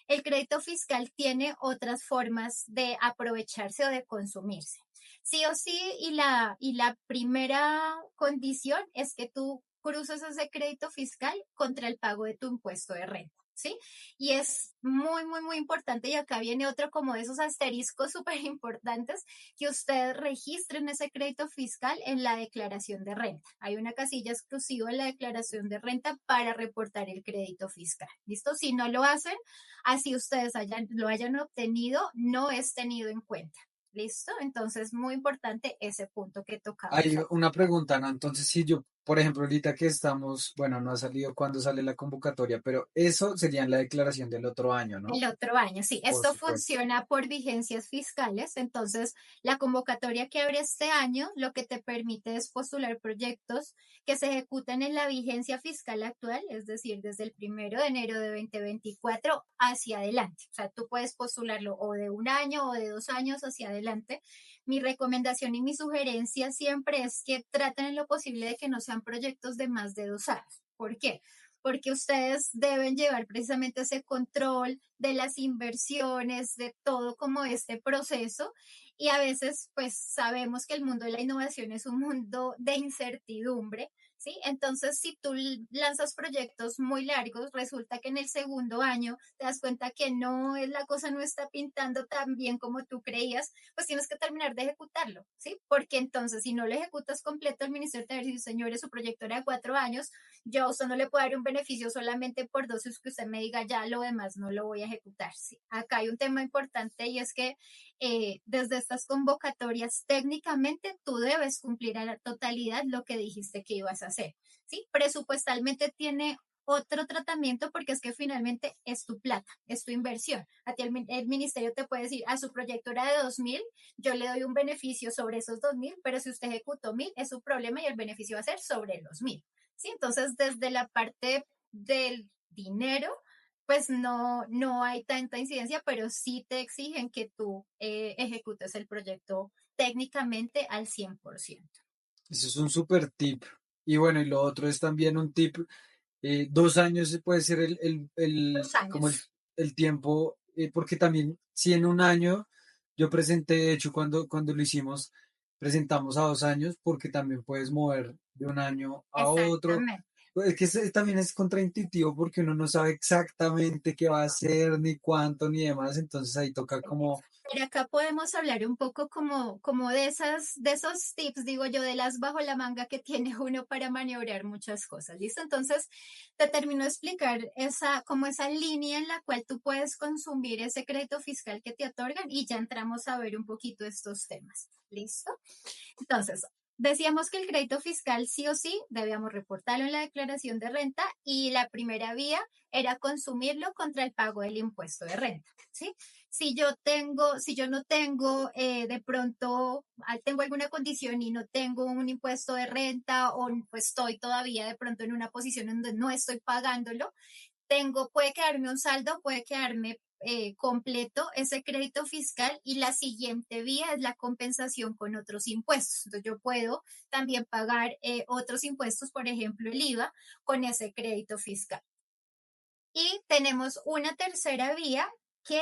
El crédito fiscal tiene otras formas de aprovecharse o de consumirse. Sí o sí, y la primera condición es que tú cruces ese crédito fiscal contra el pago de tu impuesto de renta. ¿Sí? Y es muy, muy, muy importante. Y acá viene otro como de esos asteriscos súper importantes, que usted registre en ese crédito fiscal en la declaración de renta. Hay una casilla exclusiva en la declaración de renta para reportar el crédito fiscal. ¿Listo? Si no lo hacen, así ustedes lo hayan obtenido, no es tenido en cuenta. ¿Listo? Entonces, muy importante ese punto que tocamos Hay ahora. una pregunta, ¿no? Entonces, si yo, por ejemplo, ahorita que estamos, bueno, no ha salido cuándo sale la convocatoria, pero eso sería en la declaración del otro año, ¿no? El otro año, sí. Por Esto supuesto. funciona por vigencias fiscales. Entonces, la convocatoria que abre este año lo que te permite es postular proyectos que se ejecuten en la vigencia fiscal actual, es decir, desde el 1 de enero de 2024 hacia adelante. O sea, tú puedes postularlo o de un año o de 2 años hacia adelante. Mi recomendación y mi sugerencia siempre es que traten en lo posible de que no sean proyectos de más de 2 años. ¿Por qué? Porque ustedes deben llevar precisamente ese control de las inversiones, de todo como este proceso. Y a veces, pues sabemos que el mundo de la innovación es un mundo de incertidumbre, ¿sí? Entonces, si tú lanzas proyectos muy largos, resulta que en el segundo año te das cuenta que no es la cosa no está pintando tan bien como tú creías, pues tienes que terminar de ejecutarlo, ¿sí? Porque entonces, si no lo ejecutas completo, el ministerio te va a decir, señores, su proyecto era de 4 años, yo a usted no le puedo dar un beneficio solamente por 2, es que usted me diga ya lo demás no lo voy a ejecutar. Sí. Acá hay un tema importante y es que desde estas convocatorias técnicamente tú debes cumplir a la totalidad lo que dijiste que ibas a hacer. ¿Sí? Presupuestalmente tiene otro tratamiento porque es que finalmente es tu plata, es tu inversión. A ti el ministerio te puede decir, a su proyecto era de 2.000, yo le doy un beneficio sobre esos 2.000, pero si usted ejecutó 1.000 es su problema y el beneficio va a ser sobre los 1.000. ¿Sí? Entonces, desde la parte del dinero, pues no hay tanta incidencia, pero sí te exigen que tú ejecutes el proyecto técnicamente al 100%. Eso es un súper tip. Y bueno, y lo otro es también un tip. 2 años puede ser Dos como años. el tiempo, porque también si en un año yo presenté, de hecho, cuando lo hicimos, presentamos a 2 años, porque también puedes mover de un año a otro. Exactamente. Pues es que también es contraintuitivo porque uno no sabe exactamente qué va a hacer, ni cuánto, ni demás. Entonces ahí toca como, Pero acá podemos hablar un poco como de esos tips, digo yo, de las bajo la manga que tiene uno para maniobrar muchas cosas. ¿Listo? Entonces, te termino de explicar como esa línea en la cual tú puedes consumir ese crédito fiscal que te otorgan y ya entramos a ver un poquito estos temas. ¿Listo? Entonces, decíamos que el crédito fiscal sí o sí debíamos reportarlo en la declaración de renta y la primera vía era consumirlo contra el pago del impuesto de renta, ¿sí? Si yo no tengo, de pronto, tengo alguna condición y no tengo un impuesto de renta o pues estoy todavía de pronto en una posición en donde no estoy pagándolo, puede quedarme un saldo, puede quedarme completo ese crédito fiscal y la siguiente vía es la compensación con otros impuestos. Entonces yo puedo también pagar otros impuestos, por ejemplo el IVA, con ese crédito fiscal. Y tenemos una tercera vía que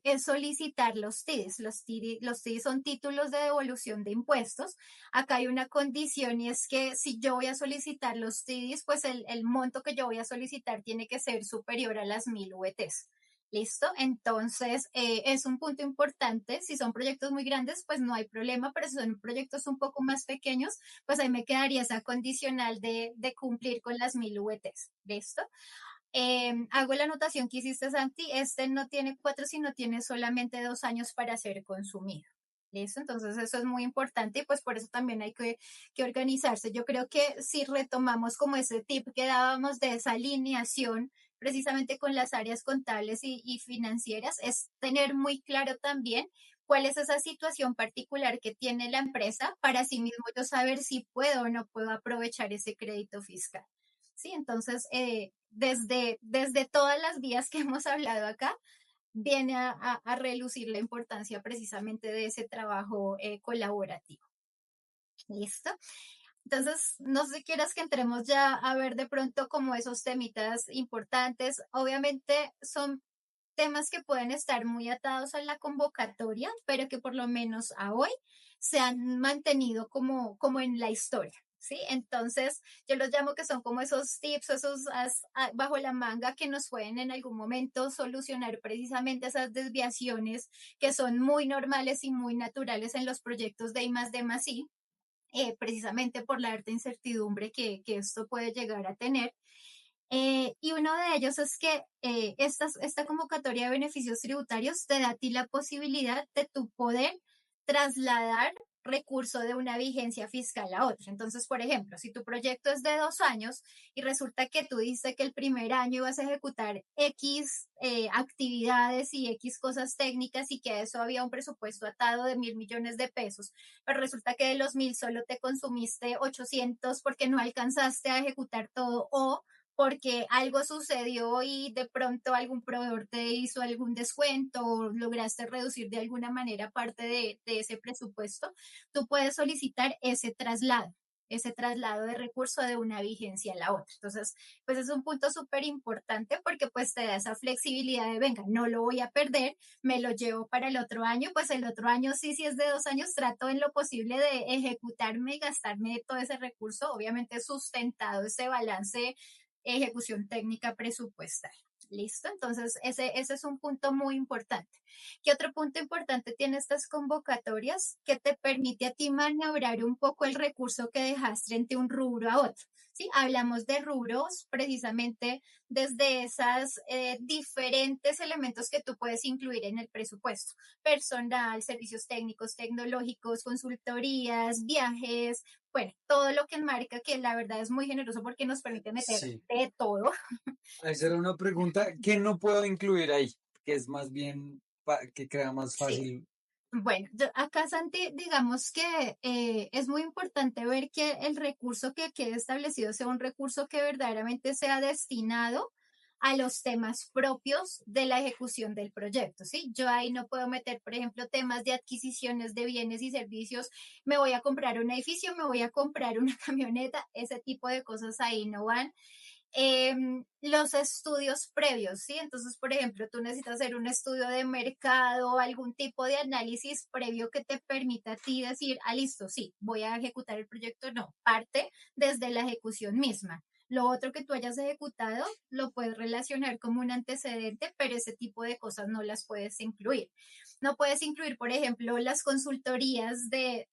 es solicitar los TIDIs. Los TIDIs son títulos de devolución de impuestos. Acá hay una condición y es que si yo voy a solicitar los TIDIs, pues el monto que yo voy a solicitar tiene que ser superior a las 1.000 VTs. ¿Listo? Entonces, es un punto importante. Si son proyectos muy grandes, pues no hay problema, pero si son proyectos un poco más pequeños, pues ahí me quedaría esa condicional de cumplir con las 1000 VTs. ¿Listo? Hago la anotación que hiciste, Santi. Este no tiene 4, sino tiene solamente 2 años para ser consumido. ¿Listo? Entonces eso es muy importante y pues por eso también hay que organizarse. Yo creo que si retomamos como ese tip que dábamos de esa alineación precisamente con las áreas contables y financieras, es tener muy claro también cuál es esa situación particular que tiene la empresa para sí mismo yo saber si puedo o no puedo aprovechar ese crédito fiscal. Sí, entonces, desde todas las vías que hemos hablado acá, viene a relucir la importancia precisamente de ese trabajo colaborativo. ¿Listo? Entonces, no sé si quieras que entremos ya a ver de pronto como esos temitas importantes. Obviamente son temas que pueden estar muy atados a la convocatoria, pero que por lo menos a hoy se han mantenido como en la historia. ¿Sí? Entonces, yo los llamo que son como esos tips, esos bajo la manga que nos pueden en algún momento solucionar precisamente esas desviaciones que son muy normales y muy naturales en los proyectos de I+D+I, precisamente por la alta incertidumbre que esto puede llegar a tener. Y uno de ellos es que esta convocatoria de beneficios tributarios te da a ti la posibilidad de tu poder trasladar recurso de una vigencia fiscal a otra. Entonces, por ejemplo, si tu proyecto es de 2 años y resulta que tú dices que el primer año ibas a ejecutar X actividades y X cosas técnicas y que a eso había un presupuesto atado de 1.000 millones de pesos, pero resulta que de los 1.000 solo te consumiste 800 porque no alcanzaste a ejecutar todo o porque algo sucedió y de pronto algún proveedor te hizo algún descuento o lograste reducir de alguna manera parte de ese presupuesto, tú puedes solicitar ese traslado de recurso de una vigencia a la otra. Entonces, pues es un punto súper importante porque pues te da esa flexibilidad de, venga, no lo voy a perder, me lo llevo para el otro año, pues el otro año sí, si es de 2 años, trato en lo posible de ejecutarme y gastarme todo ese recurso, obviamente sustentado ese balance ejecución técnica presupuestal. ¿Listo? Entonces, ese es un punto muy importante. ¿Qué otro punto importante tiene estas convocatorias? Que te permite a ti maniobrar un poco el recurso que dejaste entre un rubro a otro. ¿Sí? Hablamos de rubros precisamente desde esas diferentes elementos que tú puedes incluir en el presupuesto. Personal, servicios técnicos, tecnológicos, consultorías, viajes, bueno, todo lo que enmarca, que la verdad es muy generoso porque nos permite meter Sí, de todo. esa era una pregunta que no puedo incluir ahí, que es más bien que crea más Sí. fácil. Bueno, acá, Santi, digamos que es muy importante ver que el recurso que quede establecido sea un recurso que verdaderamente sea destinado a los temas propios de la ejecución del proyecto, ¿sí? Yo ahí no puedo meter, por ejemplo, temas de adquisiciones de bienes y servicios, me voy a comprar un edificio, me voy a comprar una camioneta, ese tipo de cosas ahí no van. Los estudios previos, ¿sí? Entonces, por ejemplo, tú necesitas hacer un estudio de mercado, algún tipo de análisis previo que te permita a ti decir, ah, listo, sí, voy a ejecutar el proyecto. No, parte desde la ejecución misma. Lo otro que tú hayas ejecutado lo puedes relacionar como un antecedente, pero ese tipo de cosas no las puedes incluir. No puedes incluir, por ejemplo, las consultorías de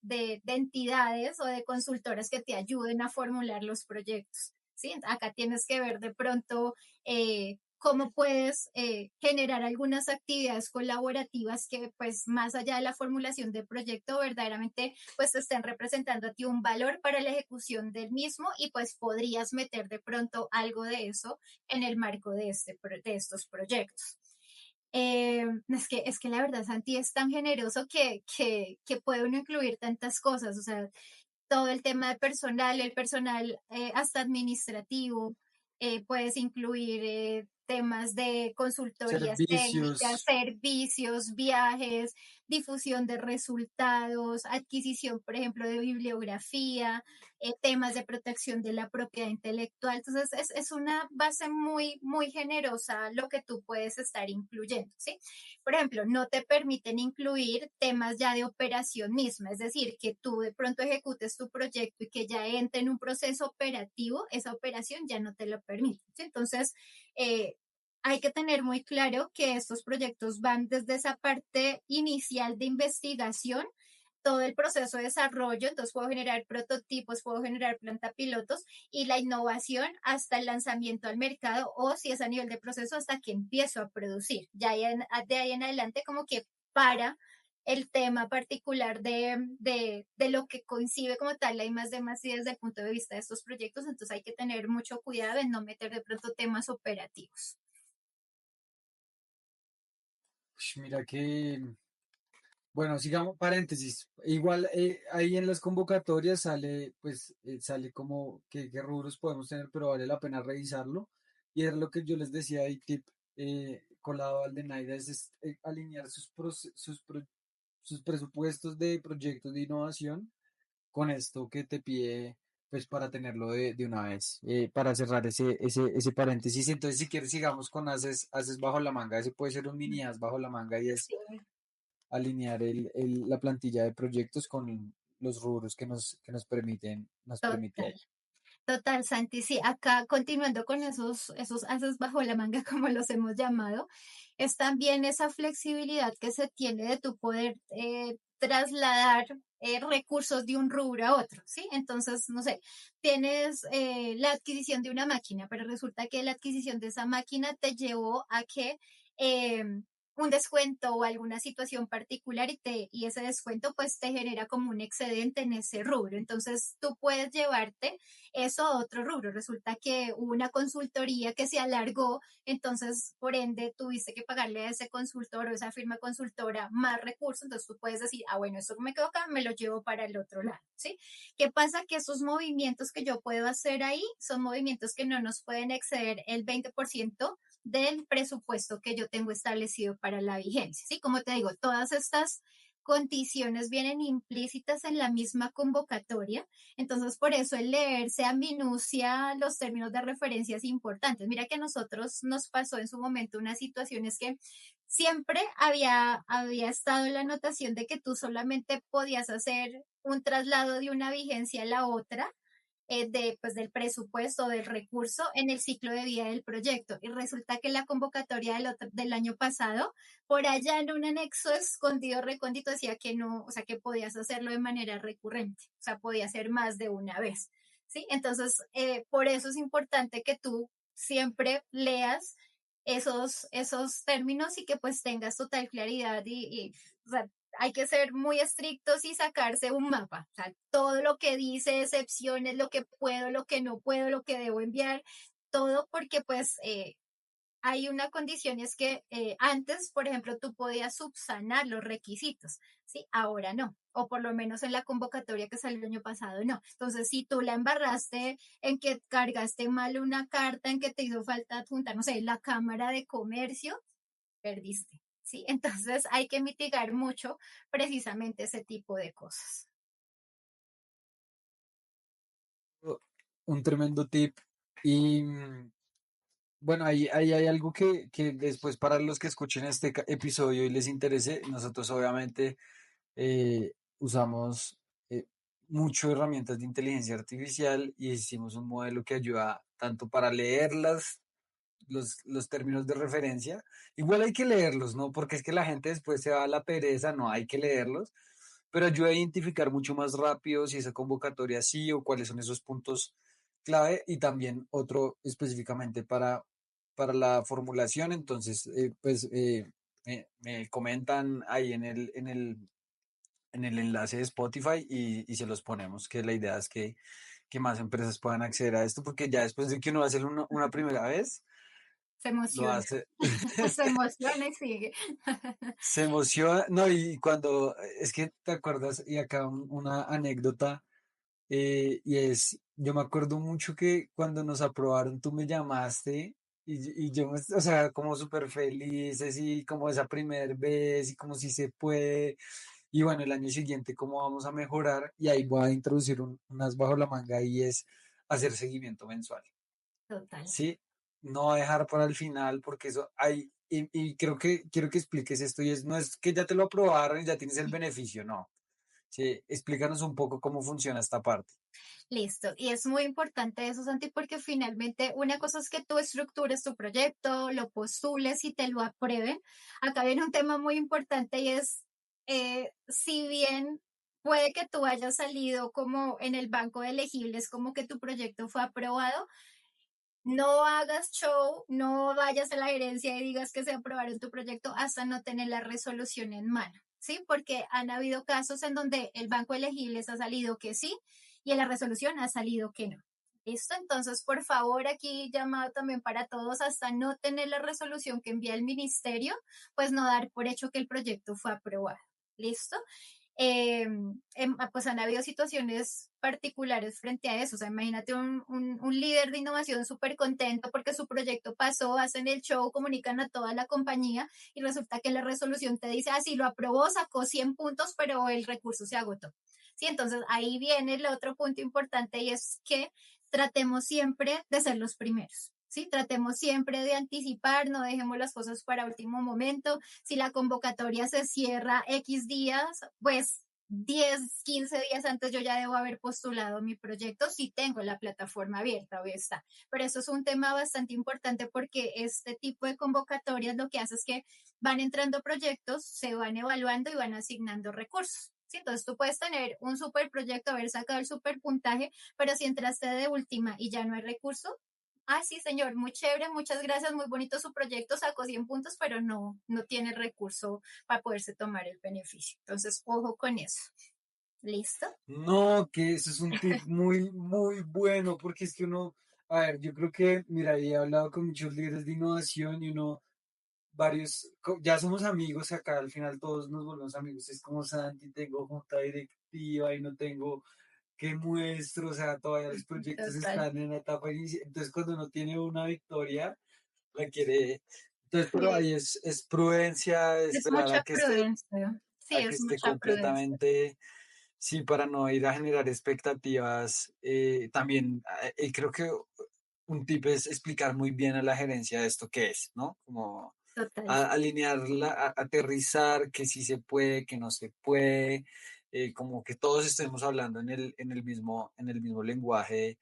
entidades o de consultoras que te ayuden a formular los proyectos. ¿Sí? Acá tienes que ver de pronto cómo puedes generar algunas actividades colaborativas que pues más allá de la formulación del proyecto verdaderamente pues te estén representando a ti un valor para la ejecución del mismo y pues podrías meter de pronto algo de eso en el marco de estos proyectos. Es que la verdad, Santi, es tan generoso que puede uno incluir tantas cosas, o sea, todo el tema de personal, el personal hasta administrativo, puedes incluir temas de consultorías técnicas, Servicios. servicios, viajes, difusión de resultados, adquisición, por ejemplo, de bibliografía, temas de protección de la propiedad intelectual. Entonces, es una base muy, muy generosa lo que tú puedes estar incluyendo, ¿sí? Por ejemplo, no te permiten incluir temas ya de operación misma, es decir, que tú de pronto ejecutes tu proyecto y que ya entre en un proceso operativo, esa operación ya no te lo permite. ¿Sí? Entonces, eh, hay que tener muy claro que estos proyectos van desde esa parte inicial de investigación, todo el proceso de desarrollo, entonces puedo generar prototipos, puedo generar planta pilotos y la innovación hasta el lanzamiento al mercado o si es a nivel de proceso hasta que empiezo a producir. Ya de ahí en adelante como que para el tema particular de lo que coincide como tal la I más D más I desde el punto de vista de estos proyectos, entonces hay que tener mucho cuidado en no meter de pronto temas operativos. Mira que, bueno, sigamos paréntesis. Igual ahí en las convocatorias sale, pues sale como qué rubros podemos tener, pero vale la pena revisarlo. Y es lo que yo les decía ahí, tip colado al de Naida, alinear sus presupuestos de proyectos de innovación con esto que te pide, pues para tenerlo de una vez, para cerrar ese paréntesis. Entonces, si quieres, sigamos con haces bajo la manga. Ese puede ser un mini as bajo la manga y es Sí. alinear la plantilla de proyectos con los rubros nos permite Total. ahí. Total, Santi, sí, acá continuando con esos ases bajo la manga, como los hemos llamado, es también esa flexibilidad que se tiene de tu poder trasladar recursos de un rubro a otro, ¿sí? Entonces, no sé, tienes la adquisición de una máquina, pero resulta que la adquisición de esa máquina te llevó a que eh, un descuento o alguna situación particular y ese descuento pues te genera como un excedente en ese rubro. Entonces, tú puedes llevarte eso a otro rubro. Resulta que hubo una consultoría que se alargó, entonces por ende tuviste que pagarle a ese consultor o esa firma consultora más recursos, entonces tú puedes decir, ah, bueno, esto que me quedó acá, me lo llevo para el otro lado, ¿sí? ¿Qué pasa? Que esos movimientos que yo puedo hacer ahí son movimientos que no nos pueden exceder el 20% del presupuesto que yo tengo establecido para la vigencia, ¿sí? Como te digo, todas estas condiciones vienen implícitas en la misma convocatoria, entonces, por eso el leerse a minucia los términos de referencia es importante. Mira que a nosotros nos pasó en su momento una situación es que siempre había estado en la anotación de que tú solamente podías hacer un traslado de una vigencia a la otra pues, del presupuesto, del recurso en el ciclo de vida del proyecto. Y resulta que la convocatoria del año pasado, por allá en un anexo escondido, recóndito, decía que no, o sea, que podías hacerlo de manera recurrente, o sea, podía ser más de una vez. ¿Sí? Entonces, por eso es importante que tú siempre leas esos términos y que pues tengas total claridad o sea, hay que ser muy estrictos y sacarse un mapa. O sea, todo lo que dice, excepciones, lo que puedo, lo que no puedo, lo que debo enviar, todo porque pues hay una condición y es que antes, por ejemplo, tú podías subsanar los requisitos, ¿sí? Ahora no, o por lo menos en la convocatoria que salió el año pasado no. Entonces, si tú la embarraste en que cargaste mal una carta, en que te hizo falta adjuntar, no sé, la Cámara de Comercio, perdiste, ¿sí? Entonces hay que mitigar mucho precisamente ese tipo de cosas. Un tremendo tip. Y bueno, ahí hay algo que después para los que escuchen este episodio y les interese, nosotros obviamente usamos mucho herramientas de inteligencia artificial y hicimos un modelo que ayuda tanto para leerlas, los términos de referencia. Igual hay que leerlos, ¿no? Porque es que la gente después se va a la pereza, no hay que leerlos, pero ayuda a identificar mucho más rápido si esa convocatoria sí o cuáles son esos puntos clave y también otro específicamente para la formulación. Entonces, me comentan ahí en el enlace de Spotify y se los ponemos, que la idea es que más empresas puedan acceder a esto, porque ya después de que uno va a hacer una primera vez, Se lo emociona, hace, se emociona y sigue. se emociona, no, y cuando, es que te acuerdas, y acá una anécdota, yo me acuerdo mucho que cuando nos aprobaron, tú me llamaste y yo, o sea, como súper felices y como esa primera vez y como si se puede. Y bueno, el año siguiente, ¿cómo vamos a mejorar? Y ahí voy a introducir unas bajo la manga y es hacer seguimiento mensual. Total. ¿Sí? No dejar para el final porque eso hay, y creo que quiero que expliques esto y no es que ya te lo aprobaron y ya tienes el beneficio, no. Sí, explícanos un poco cómo funciona esta parte. Listo. Y es muy importante eso, Santi, porque finalmente una cosa es que tú estructures tu proyecto, lo postules y te lo aprueben. Acá viene un tema muy importante y es, si bien puede que tú hayas salido como en el banco de elegibles, como que tu proyecto fue aprobado, no hagas show, no vayas a la gerencia y digas que se aprobaron tu proyecto hasta no tener la resolución en mano, ¿sí? Porque han habido casos en donde el banco de elegibles ha salido que sí y en la resolución ha salido que no. ¿Listo? Entonces, por favor, aquí llamado también para todos, hasta no tener la resolución que envía el ministerio, pues no dar por hecho que el proyecto fue aprobado. ¿Listo? Pues han habido situaciones particulares frente a eso. O sea, imagínate un líder de innovación súper contento porque su proyecto pasó, hacen el show, comunican a toda la compañía y resulta que la resolución te dice, ah, sí, lo aprobó, sacó 100 puntos, pero el recurso se agotó. Sí, entonces ahí viene el otro punto importante y es que tratemos siempre de ser los primeros. Sí, tratemos siempre de anticipar, no dejemos las cosas para último momento. Si la convocatoria se cierra X días, pues 10, 15 días antes yo ya debo haber postulado mi proyecto si tengo la plataforma abierta, hoy está. Pero eso es un tema bastante importante porque este tipo de convocatorias lo que hace es que van entrando proyectos, se van evaluando y van asignando recursos. Sí, entonces tú puedes tener un super proyecto, haber sacado el super puntaje, pero si entraste de última y ya no hay recurso, ah, sí, señor, muy chévere, muchas gracias, muy bonito su proyecto, sacó 100 puntos, pero no tiene recurso para poderse tomar el beneficio. Entonces, ojo con eso. ¿Listo? No, que eso es un tip muy, muy bueno, porque es que uno, a ver, yo creo que, mira, he hablado con muchos líderes de innovación y uno, ya somos amigos acá, al final todos nos volvemos amigos, es como Santi, tengo junta directiva y no tengo que muestro, o sea, todavía los proyectos Total. están en la etapa inicial, entonces cuando uno tiene una victoria, la quiere, entonces, pero Sí, ahí es prudencia, es esperar mucha prudencia. Sí, a que es esté mucha prudencia. completamente. Sí, para no ir a generar expectativas, también creo que un tip es explicar muy bien a la gerencia esto qué es, ¿no? Como Total. alinearla, aterrizar, que sí se puede, que no se puede, como que todos estemos hablando en el mismo lenguaje,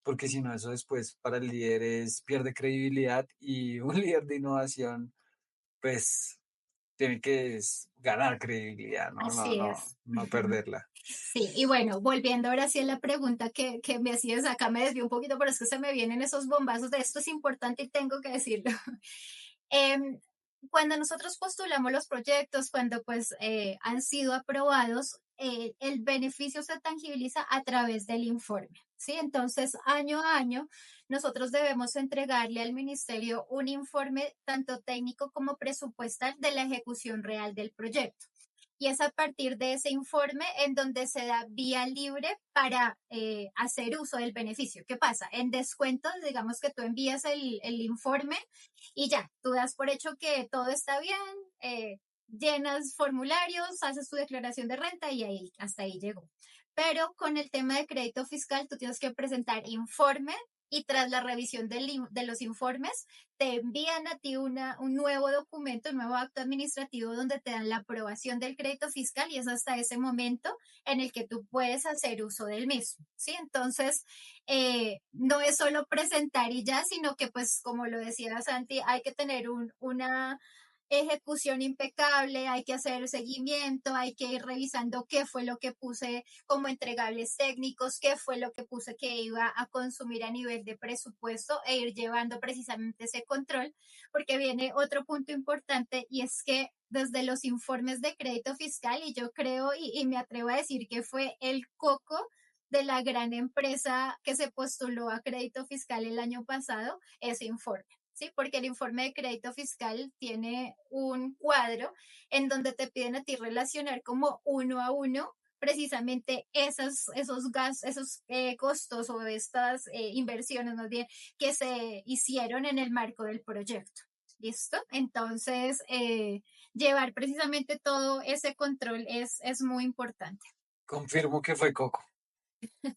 porque si no, eso después para el líder pierde credibilidad y un líder de innovación, pues tiene que ganar credibilidad, ¿no? No, Así no, es. no perderla. Sí, y bueno, volviendo ahora sí a la pregunta que me hacías acá, me desvió un poquito, pero es que se me vienen esos bombazos de esto es importante y tengo que decirlo. Em, Cuando nosotros postulamos los proyectos, cuando pues han sido aprobados, el beneficio se tangibiliza a través del informe, ¿sí? Entonces, año a año, nosotros debemos entregarle al ministerio un informe tanto técnico como presupuestal de la ejecución real del proyecto y es a partir de ese informe en donde se da vía libre para hacer uso del beneficio. ¿Qué pasa? En descuentos, digamos que tú envías el informe y ya, tú das por hecho que todo está bien, llenas formularios, haces tu declaración de renta y ahí, hasta ahí llegó. Pero con el tema de crédito fiscal, tú tienes que presentar informe y tras la revisión de los informes, te envían a ti un nuevo documento, un nuevo acto administrativo donde te dan la aprobación del crédito fiscal y es hasta ese momento en el que tú puedes hacer uso del mismo, ¿sí? Entonces, no es solo presentar y ya, sino que pues como lo decía Santi, hay que tener una ejecución impecable, hay que hacer seguimiento, hay que ir revisando qué fue lo que puse como entregables técnicos, qué fue lo que puse que iba a consumir a nivel de presupuesto e ir llevando precisamente ese control, porque viene otro punto importante y es que desde los informes de crédito fiscal, y yo creo y me atrevo a decir que fue el coco de la gran empresa que se postuló a crédito fiscal el año pasado, ese informe. Sí, porque el informe de crédito fiscal tiene un cuadro en donde te piden a ti relacionar como uno a uno precisamente esos costos o estas inversiones más bien que se hicieron en el marco del proyecto. ¿Listo? Entonces, llevar precisamente todo ese control es muy importante. Confirmo que fue Coco.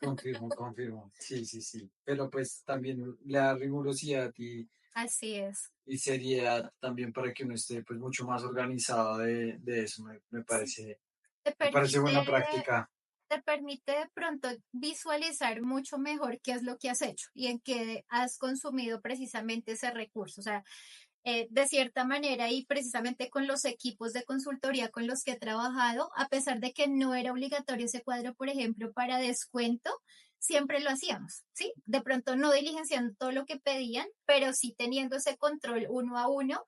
Confirmo, confirmo. Sí, sí, sí. Pero pues también le da rigurosidad Así es. y seriedad también para que uno esté pues mucho más organizado de eso. Sí. Te Me parece buena permite práctica. te permite de pronto visualizar mucho mejor qué es lo que has hecho y en qué has consumido precisamente ese recurso. O sea, de cierta manera y precisamente con los equipos de consultoría con los que he trabajado, a pesar de que no era obligatorio ese cuadro, por ejemplo, para descuento, siempre lo hacíamos, ¿sí? De pronto no diligenciando todo lo que pedían, pero sí teniendo ese control uno a uno.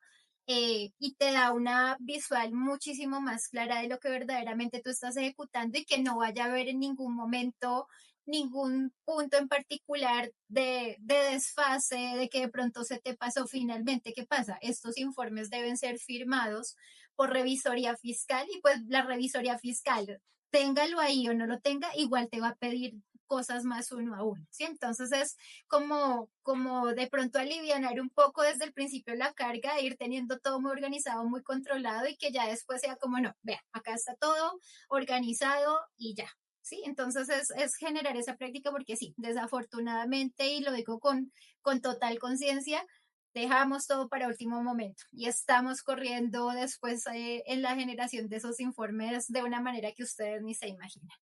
Y te da una visual muchísimo más clara de lo que verdaderamente tú estás ejecutando y que no vaya a haber en ningún momento ningún punto en particular de desfase, de que de pronto se te pasó finalmente. ¿Qué pasa? Estos informes deben ser firmados por revisoría fiscal y pues la revisoría fiscal, téngalo ahí o no lo tenga, igual te va a pedir cosas más uno a uno, ¿sí? Entonces es como de pronto alivianar un poco desde el principio la carga, ir teniendo todo muy organizado, muy controlado y que ya después sea como, no, vea, acá está todo organizado y ya, ¿sí? Entonces es generar esa práctica porque sí, desafortunadamente, y lo digo con total conciencia, dejamos todo para último momento y estamos corriendo después en la generación de esos informes de una manera que ustedes ni se imaginan.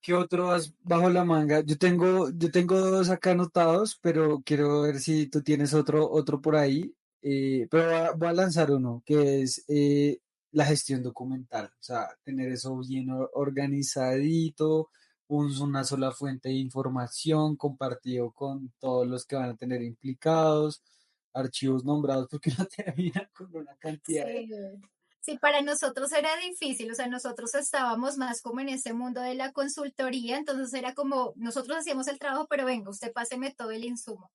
¿Qué otro has bajo la manga? Yo tengo dos acá anotados, pero quiero ver si tú tienes otro por ahí. Pero voy a lanzar uno, que es la gestión documental. O sea, tener eso bien organizadito, una sola fuente de información compartido con todos los que van a tener implicados, archivos nombrados, porque no termina con una cantidad de... Sí, sí, para nosotros era difícil, o sea, nosotros estábamos más como en ese mundo de la consultoría, entonces era como, nosotros hacíamos el trabajo, pero venga, usted páseme todo el insumo.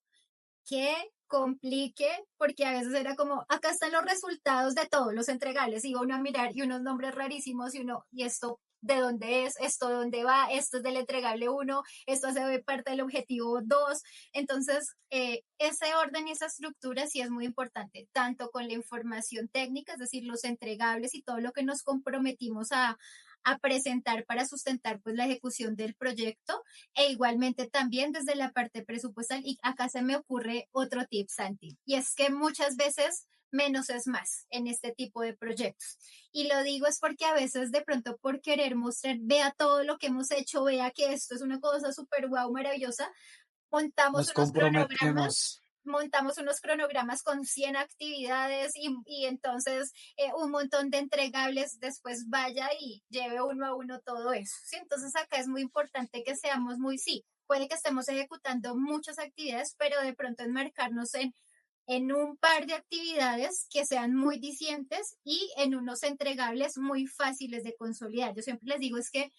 Que complique, porque a veces era como, acá están los resultados de todos los entregables, y uno a mirar y unos nombres rarísimos y uno, y esto de dónde es, esto de dónde va, esto es del entregable uno, esto hace parte del objetivo 2. Entonces, ese orden y esa estructura sí es muy importante, tanto con la información técnica, es decir, los entregables y todo lo que nos comprometimos a presentar para sustentar pues la ejecución del proyecto, e igualmente también desde la parte presupuestal. Y acá se me ocurre otro tip, Santi, y es que muchas veces menos es más en este tipo de proyectos. Y lo digo es porque a veces de pronto por querer mostrar, vea todo lo que hemos hecho, vea que esto es una cosa súper guau, maravillosa, montamos Nos unos cronogramas comprometemos. con 100 actividades y entonces un montón de entregables, después vaya y lleve uno a uno todo eso, ¿sí? Entonces acá es muy importante que seamos muy, sí, puede que estemos ejecutando muchas actividades, pero de pronto enmarcarnos en un par de actividades que sean muy dicientes y en unos entregables muy fáciles de consolidar. Yo siempre les digo es que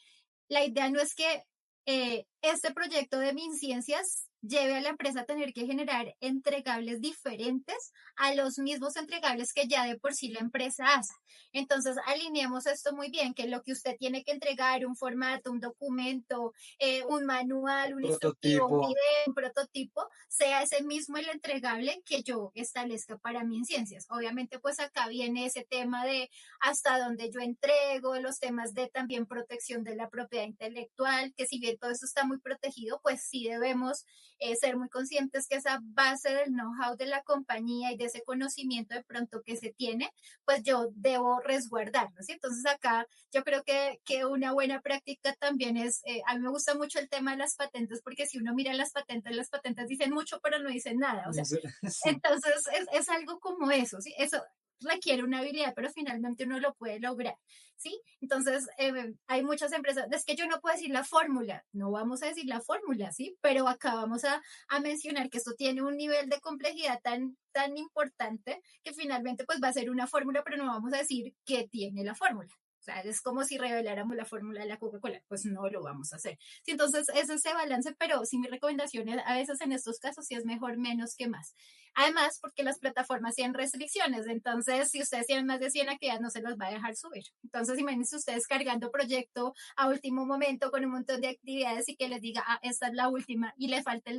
la idea no es que este proyecto de MinCiencias lleve a la empresa a tener que generar entregables diferentes a los mismos entregables que ya de por sí la empresa hace. Entonces, alineemos esto muy bien, que lo que usted tiene que entregar, un formato, un documento, un manual, un instructivo, Prototipo. un video, un prototipo, sea ese mismo el entregable que yo establezca para MinCiencias. Obviamente, pues acá viene ese tema de hasta donde yo entrego, los temas de también protección de la propiedad intelectual, que si bien todo eso está muy protegido, pues sí debemos ser muy conscientes que esa base del know-how de la compañía y de ese conocimiento de pronto que se tiene, pues yo debo resguardarlo, ¿sí? Entonces acá yo creo que una buena práctica también es, a mí me gusta mucho el tema de las patentes, porque si uno mira las patentes dicen mucho, pero no dicen nada, o sea, Sí. entonces es algo como eso, ¿sí? Eso requiere una habilidad, pero finalmente uno lo puede lograr, ¿sí? Entonces, hay muchas empresas, es que yo no puedo decir la fórmula, no vamos a decir la fórmula, ¿sí? Pero acá vamos a mencionar que esto tiene un nivel de complejidad tan importante que finalmente pues va a ser una fórmula, pero no vamos a decir qué tiene la fórmula. O sea, es como si reveláramos la fórmula de la Coca-Cola, pues no lo vamos a hacer. Sí, entonces es ese balance, pero sí mi recomendación es, a veces en estos casos sí es mejor menos que más. Además, porque las plataformas tienen restricciones, entonces si ustedes tienen más de 100 actividades no se los va a dejar subir. Entonces imagínense ustedes cargando proyecto a último momento con un montón de actividades y que les diga, ah, esta es la última y le falten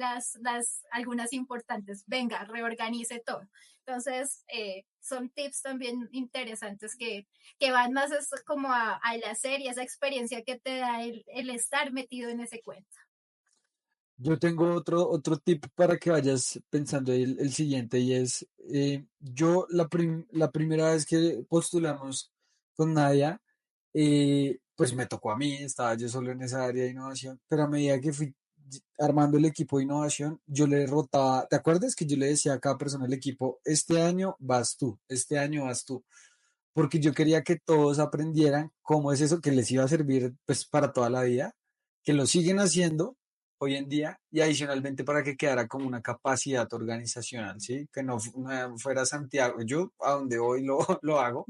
algunas importantes. Venga, reorganice todo. Entonces, son tips también interesantes que van más como al hacer y esa experiencia que te da el estar metido en ese cuento. Yo tengo otro tip para que vayas pensando el siguiente y es, la primera vez que postulamos con Nadia, pues me tocó a mí, estaba yo solo en esa área de innovación, pero a medida que fui armando el equipo de innovación, yo le rotaba, ¿te acuerdas que yo le decía a cada persona del equipo, este año vas tú, este año vas tú? Porque yo quería que todos aprendieran cómo es eso que les iba a servir pues para toda la vida, que lo siguen haciendo hoy en día y adicionalmente para que quedara como una capacidad organizacional, ¿sí? Que no fuera Santiago, yo a donde hoy lo hago,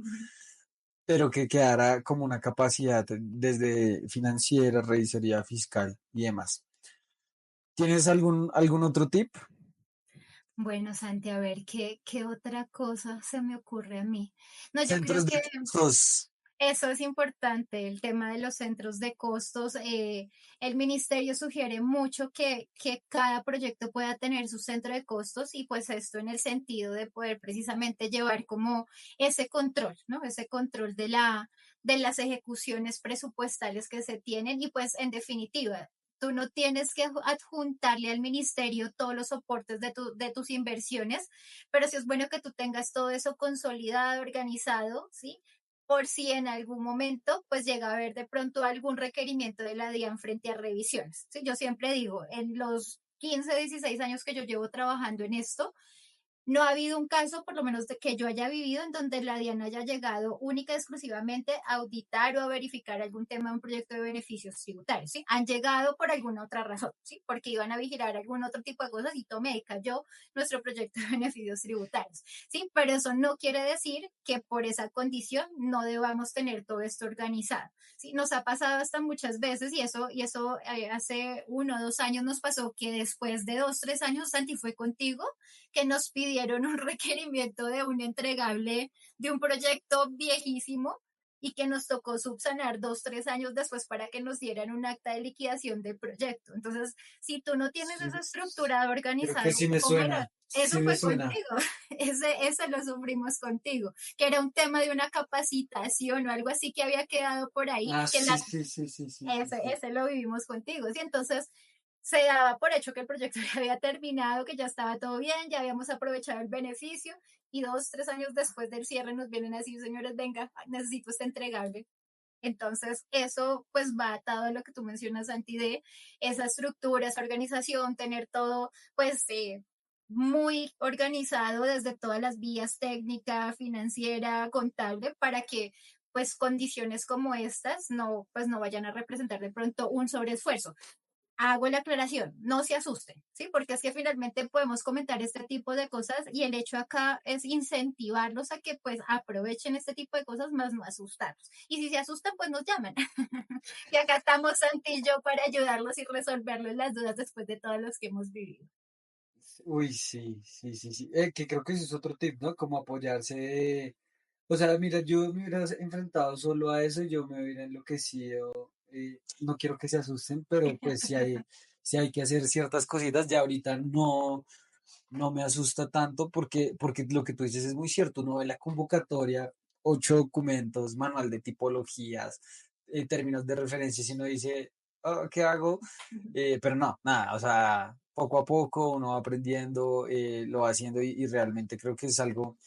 pero que quedara como una capacidad desde financiera, revisoría fiscal y demás. ¿Tienes algún otro tip? Bueno, Santi, a ver, ¿qué otra cosa se me ocurre a mí? No, yo creo Centros de que costos. eso es importante, el tema de los centros de costos. El ministerio sugiere mucho que cada proyecto pueda tener su centro de costos y pues esto en el sentido de poder precisamente llevar como ese control, ¿no? Ese control de las ejecuciones presupuestales que se tienen y pues en definitiva. Tú no tienes que adjuntarle al ministerio todos los soportes de tus inversiones, pero sí es bueno que tú tengas todo eso consolidado, organizado, ¿sí? Por si en algún momento pues llega a haber de pronto algún requerimiento de la DIAN frente a revisiones. ¿Sí? Yo siempre digo, en los 15, 16 años que yo llevo trabajando en esto, no ha habido un caso, por lo menos de que yo haya vivido, en donde la DIAN haya llegado única y exclusivamente a auditar o a verificar algún tema de un proyecto de beneficios tributarios. ¿Sí? Han llegado por alguna otra razón, ¿sí? Porque iban a vigilar algún otro tipo de cosas y tome y cayó nuestro proyecto de beneficios tributarios. ¿Sí? Pero eso no quiere decir que por esa condición no debamos tener todo esto organizado. ¿Sí? Nos ha pasado hasta muchas veces y eso hace 1 o 2 años nos pasó que después de 2, 3 años, Santi, fue contigo que nos pidieron un requerimiento de un entregable de un proyecto viejísimo y que nos tocó subsanar 2, 3 años después para que nos dieran un acta de liquidación del proyecto. Entonces, si tú no tienes Sí, esa estructura creo que organizada, sí me ¿cómo lo? suena, Eso sí me fue suena. contigo, ese lo sufrimos contigo, que era un tema de una capacitación o algo así que había quedado por ahí, Ah, que sí, sí, sí, sí, sí, sí, sí. ese lo vivimos contigo, ¿sí? Entonces, se daba por hecho que el proyecto ya había terminado, que ya estaba todo bien, ya habíamos aprovechado el beneficio y 2, 3 años después del cierre nos vienen a decir, señores, venga, necesito este entregable. Entonces, eso pues va atado a lo que tú mencionas, Santi, de esa estructura, esa organización, tener todo pues muy organizado desde todas las vías técnica, financiera, contable, para que pues condiciones como estas no, pues no vayan a representar de pronto un sobreesfuerzo. Hago la aclaración, no se asusten, ¿sí? Porque es que finalmente podemos comentar este tipo de cosas y el hecho acá es incentivarlos a que pues aprovechen este tipo de cosas, más no asustarlos. Y si se asustan, pues nos llaman. Y acá estamos Santi y yo para ayudarlos y resolverles las dudas después de todos los que hemos vivido. Uy, sí, sí, sí, sí. Que creo que ese es otro tip, ¿no? Como apoyarse. O sea, mira, yo me hubiera enfrentado solo a eso, yo me hubiera enloquecido. No quiero que se asusten, pero pues si hay que hacer ciertas cositas, ya ahorita no me asusta tanto porque lo que tú dices es muy cierto. Uno ve la convocatoria, 8 documentos, manual de tipologías, términos de referencia, y uno dice, "Ah, ¿qué hago?" Pero no, nada, o sea, poco a poco uno va aprendiendo, lo va haciendo y realmente creo que es algo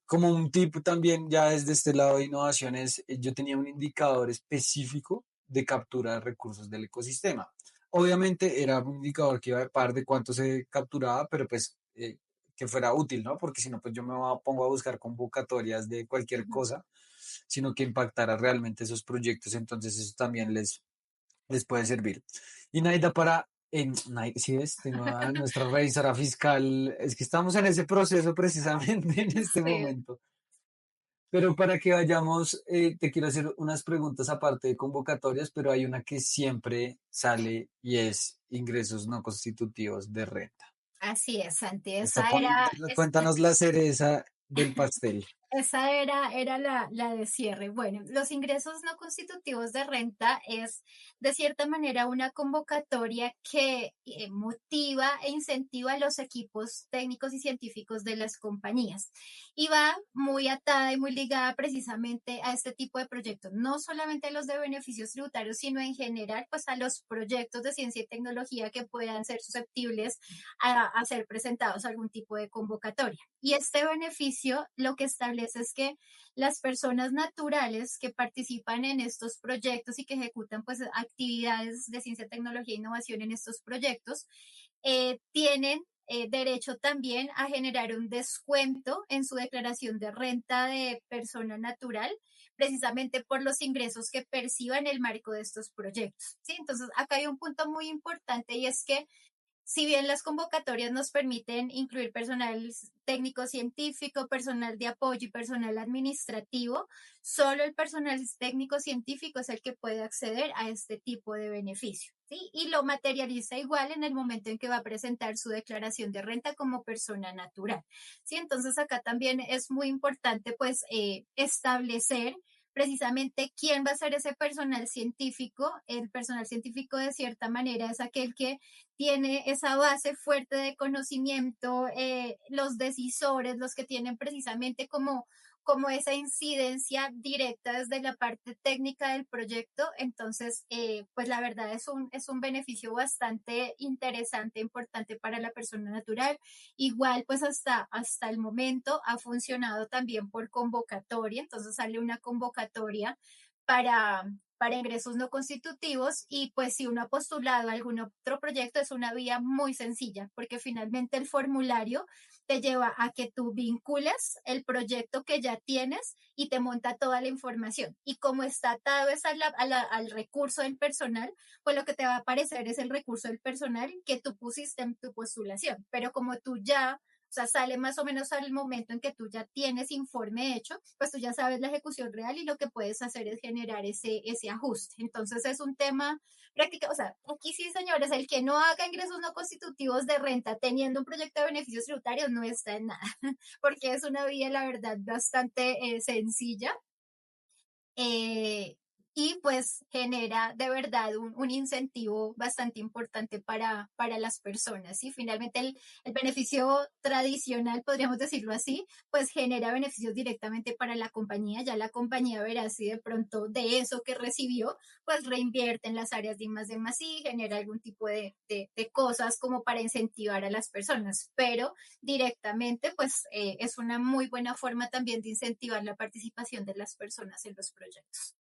como un tip también ya desde este lado de innovaciones, yo tenía un indicador específico de captura de recursos del ecosistema. Obviamente era un indicador que iba a par de cuánto se capturaba, pero pues que fuera útil, ¿no? Porque si no, pues yo pongo a buscar convocatorias de cualquier cosa, sino que impactara realmente esos proyectos, entonces eso también les puede servir. Y Naida, si ves, tengo a nuestra revisora fiscal, es que estamos en ese proceso precisamente en este Sí, momento. Pero para que vayamos, te quiero hacer unas preguntas aparte de convocatorias, pero hay una que siempre sale y es ingresos no constitutivos de renta. así es, Santi. Esta, cuéntanos la cereza del pastel. Esa era la de cierre. Bueno, los ingresos no constitutivos de renta es de cierta manera una convocatoria que motiva e incentiva a los equipos técnicos y científicos de las compañías y va muy atada y muy ligada precisamente a este tipo de proyectos, no solamente a los de beneficios tributarios, sino en general pues a los proyectos de ciencia y tecnología que puedan ser susceptibles a ser presentados a algún tipo de convocatoria. Y este beneficio lo que establece establece es que las personas naturales que participan en estos proyectos y que ejecutan pues actividades de ciencia, tecnología e innovación en estos proyectos, tienen derecho también a generar un descuento en su declaración de renta de persona natural, precisamente por los ingresos que perciban en el marco de estos proyectos. ¿Sí? Entonces, acá hay un punto muy importante y es que si bien las convocatorias nos permiten incluir personal técnico científico, personal de apoyo y personal administrativo, solo el personal técnico científico es el que puede acceder a este tipo de beneficio. ¿Sí? Y lo materializa igual en el momento en que va a presentar su declaración de renta como persona natural. ¿Sí? Entonces acá también es muy importante pues establecer precisamente quién va a ser ese personal científico. El personal científico de cierta manera es aquel que tiene esa base fuerte de conocimiento, los decisores, los que tienen precisamente como esa incidencia directa desde la parte técnica del proyecto. Entonces, pues la verdad es un beneficio bastante interesante, importante para la persona natural. Igual, pues hasta el momento ha funcionado también por convocatoria, entonces sale una convocatoria para, para ingresos no constitutivos y pues si uno ha postulado a algún otro proyecto es una vía muy sencilla porque finalmente el formulario te lleva a que tú vincules el proyecto que ya tienes y te monta toda la información. Y como está atado es al recurso del personal, pues lo que te va a aparecer es el recurso del personal que tú pusiste en tu postulación. Pero como tú ya, o sea, sale más o menos al momento en que tú ya tienes informe hecho, pues tú ya sabes la ejecución real y lo que puedes hacer es generar ese ajuste. Entonces es un tema práctico, o sea, aquí sí, señores, el que no haga ingresos no constitutivos de renta teniendo un proyecto de beneficios tributarios no está en nada, porque es una vía, la verdad, bastante sencilla, eh, y pues genera de verdad un incentivo bastante importante para las personas. Y finalmente el beneficio tradicional, podríamos decirlo así, pues genera beneficios directamente para la compañía. Ya la compañía verá si de pronto de eso que recibió, pues reinvierte en las áreas de I+D+I, genera algún tipo de cosas como para incentivar a las personas. Pero directamente, pues es una muy buena forma también de incentivar la participación de las personas en los proyectos.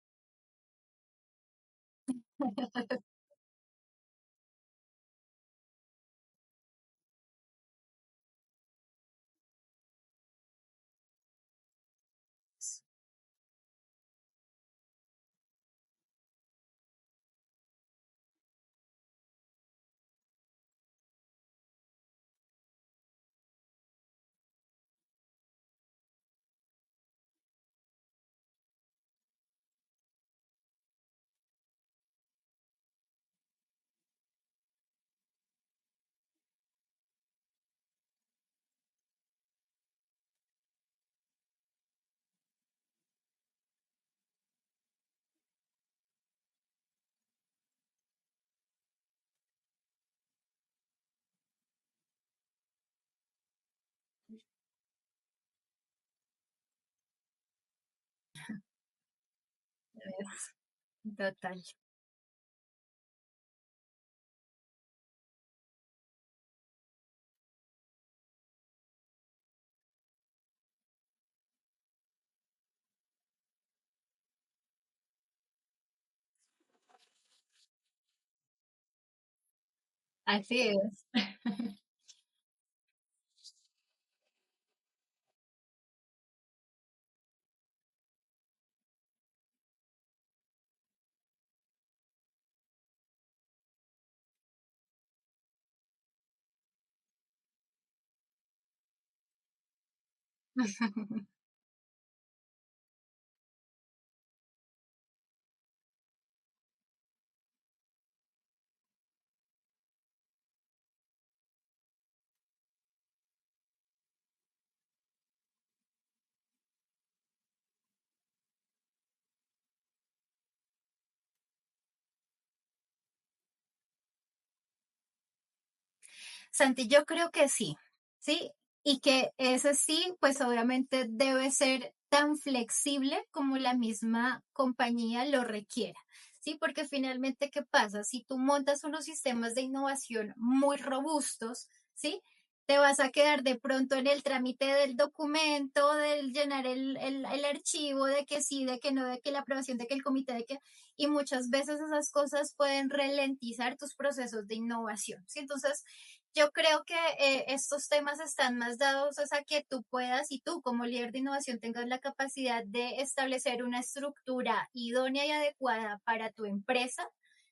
Total. Así es. Santi, yo creo que sí, ¿sí? Y que ese sí, pues obviamente debe ser tan flexible como la misma compañía lo requiera, ¿sí? Porque finalmente, ¿qué pasa? Si tú montas unos sistemas de innovación muy robustos, ¿sí? te vas a quedar de pronto en el trámite del documento, del llenar el archivo, de que sí, de que no, de que la aprobación, de que el comité, de que... Y muchas veces esas cosas pueden ralentizar tus procesos de innovación, ¿sí? Entonces, yo creo que estos temas están más dados es a que tú puedas y tú como líder de innovación tengas la capacidad de establecer una estructura idónea y adecuada para tu empresa,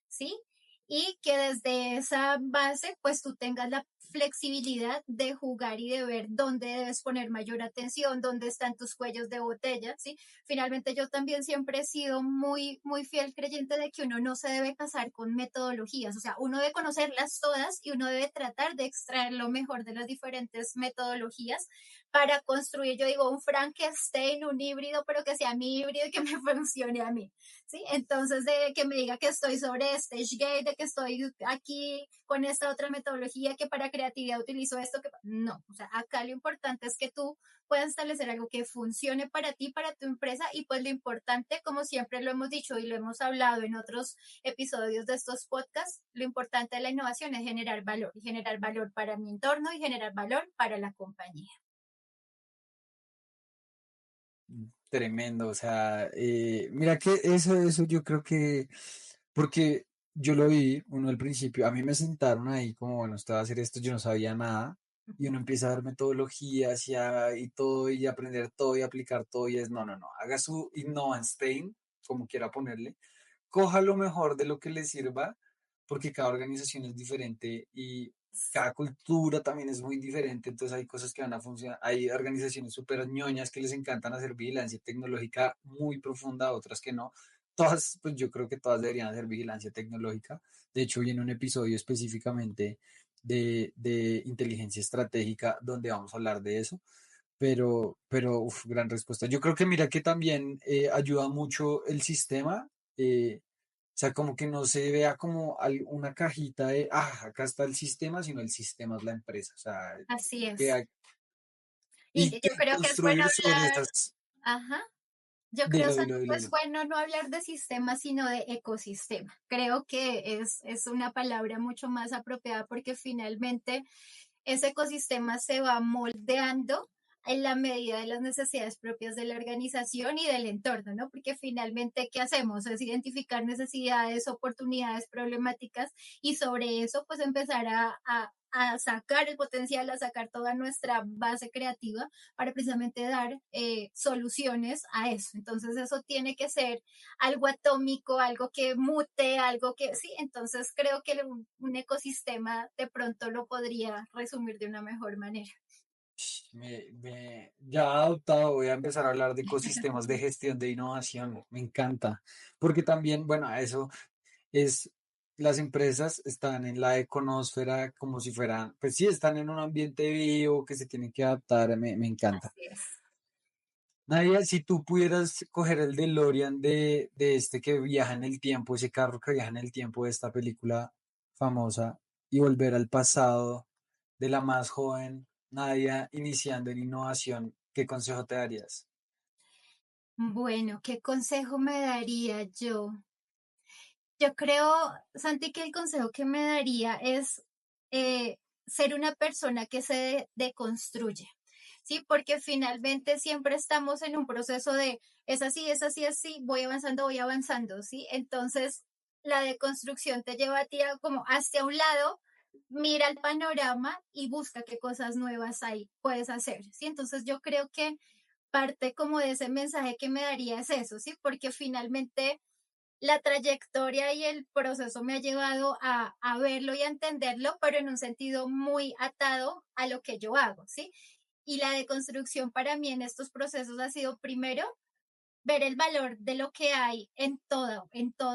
¿sí? Y que desde esa base, pues tú tengas la flexibilidad de jugar y de ver dónde debes poner mayor atención, dónde están tus cuellos de botella, ¿sí? Finalmente yo también siempre he sido muy, muy fiel creyente de que uno no se debe casar con metodologías, o sea, uno debe conocerlas todas y uno debe tratar de extraer lo mejor de las diferentes metodologías para construir, yo digo, un Frankenstein, un híbrido, pero que sea mi híbrido y que me funcione a mí. ¿Sí? Entonces, de que me diga que estoy sobre StageGate, de que estoy aquí con esta otra metodología, que para creatividad utilizo esto, que no, o sea, acá lo importante es que tú puedas establecer algo que funcione para ti, para tu empresa, y pues lo importante, como siempre lo hemos dicho y lo hemos hablado en otros episodios de estos podcasts, lo importante de la innovación es generar valor, y generar valor para mi entorno y generar valor para la compañía. Tremendo, o sea, mira que eso yo creo que, porque yo lo vi, uno al principio, a mí me sentaron ahí como, bueno, usted va a hacer esto, yo no sabía nada, y uno empieza a ver metodologías y todo, y aprender todo, y aplicar todo, y es, no, no, no, haga su Innovanstein, como quiera ponerle, coja lo mejor de lo que le sirva, porque cada organización es diferente y cada cultura también es muy diferente, entonces hay cosas que van a funcionar, hay organizaciones súper ñoñas que les encantan hacer vigilancia tecnológica muy profunda, otras que no. Todas, pues yo creo que todas deberían hacer vigilancia tecnológica. De hecho, viene un episodio específicamente de inteligencia estratégica donde vamos a hablar de eso, uf, gran respuesta. Yo creo que mira que también ayuda mucho el sistema, o sea, como que no se vea como una cajita de, acá está el sistema, sino el sistema es la empresa, o sea, Así que es. hay, Y y que que yo creo que es bueno construir sobre hablar, esas, ajá. Yo creo, dilo, Santi, dilo, dilo, que es dilo. bueno no hablar de sistema, sino de ecosistema. Creo que es una palabra mucho más apropiada porque finalmente ese ecosistema se va moldeando en la medida de las necesidades propias de la organización y del entorno, ¿no? Porque finalmente, ¿qué hacemos? Es identificar necesidades, oportunidades, problemáticas y sobre eso, pues empezar a sacar el potencial, a sacar toda nuestra base creativa para precisamente dar soluciones a eso. Entonces, eso tiene que ser algo atómico, algo que mute, algo que, sí, entonces creo que un ecosistema de pronto lo podría resumir de una mejor manera. Ya adoptado, voy a empezar a hablar de ecosistemas de gestión de innovación, me encanta, porque también, bueno, eso es, las empresas están en la econosfera como si fueran, pues sí, están en un ambiente vivo que se tienen que adaptar, me encanta. Así es. Nadia, si tú pudieras coger el DeLorean de este que viaja en el tiempo, ese carro que viaja en el tiempo de esta película famosa, y volver al pasado de la más joven Nadia iniciando en innovación, ¿qué consejo te darías? Bueno, ¿qué consejo me daría yo? Yo creo, Santi, que el consejo que me daría es ser una persona que se deconstruye, ¿sí? Porque finalmente siempre estamos en un proceso de es así, así, voy avanzando, ¿sí? Entonces, la deconstrucción te lleva a ti a como hacia un lado, mira el panorama y busca qué cosas nuevas hay, puedes hacer, ¿sí? Entonces, yo creo que parte como de ese mensaje que me daría es eso, ¿sí? Porque finalmente la trayectoria y el proceso me ha llevado a verlo y a entenderlo, pero en un sentido muy atado a lo que yo hago, ¿sí? Y la deconstrucción para mí en estos procesos ha sido primero ver el valor de lo que hay en todo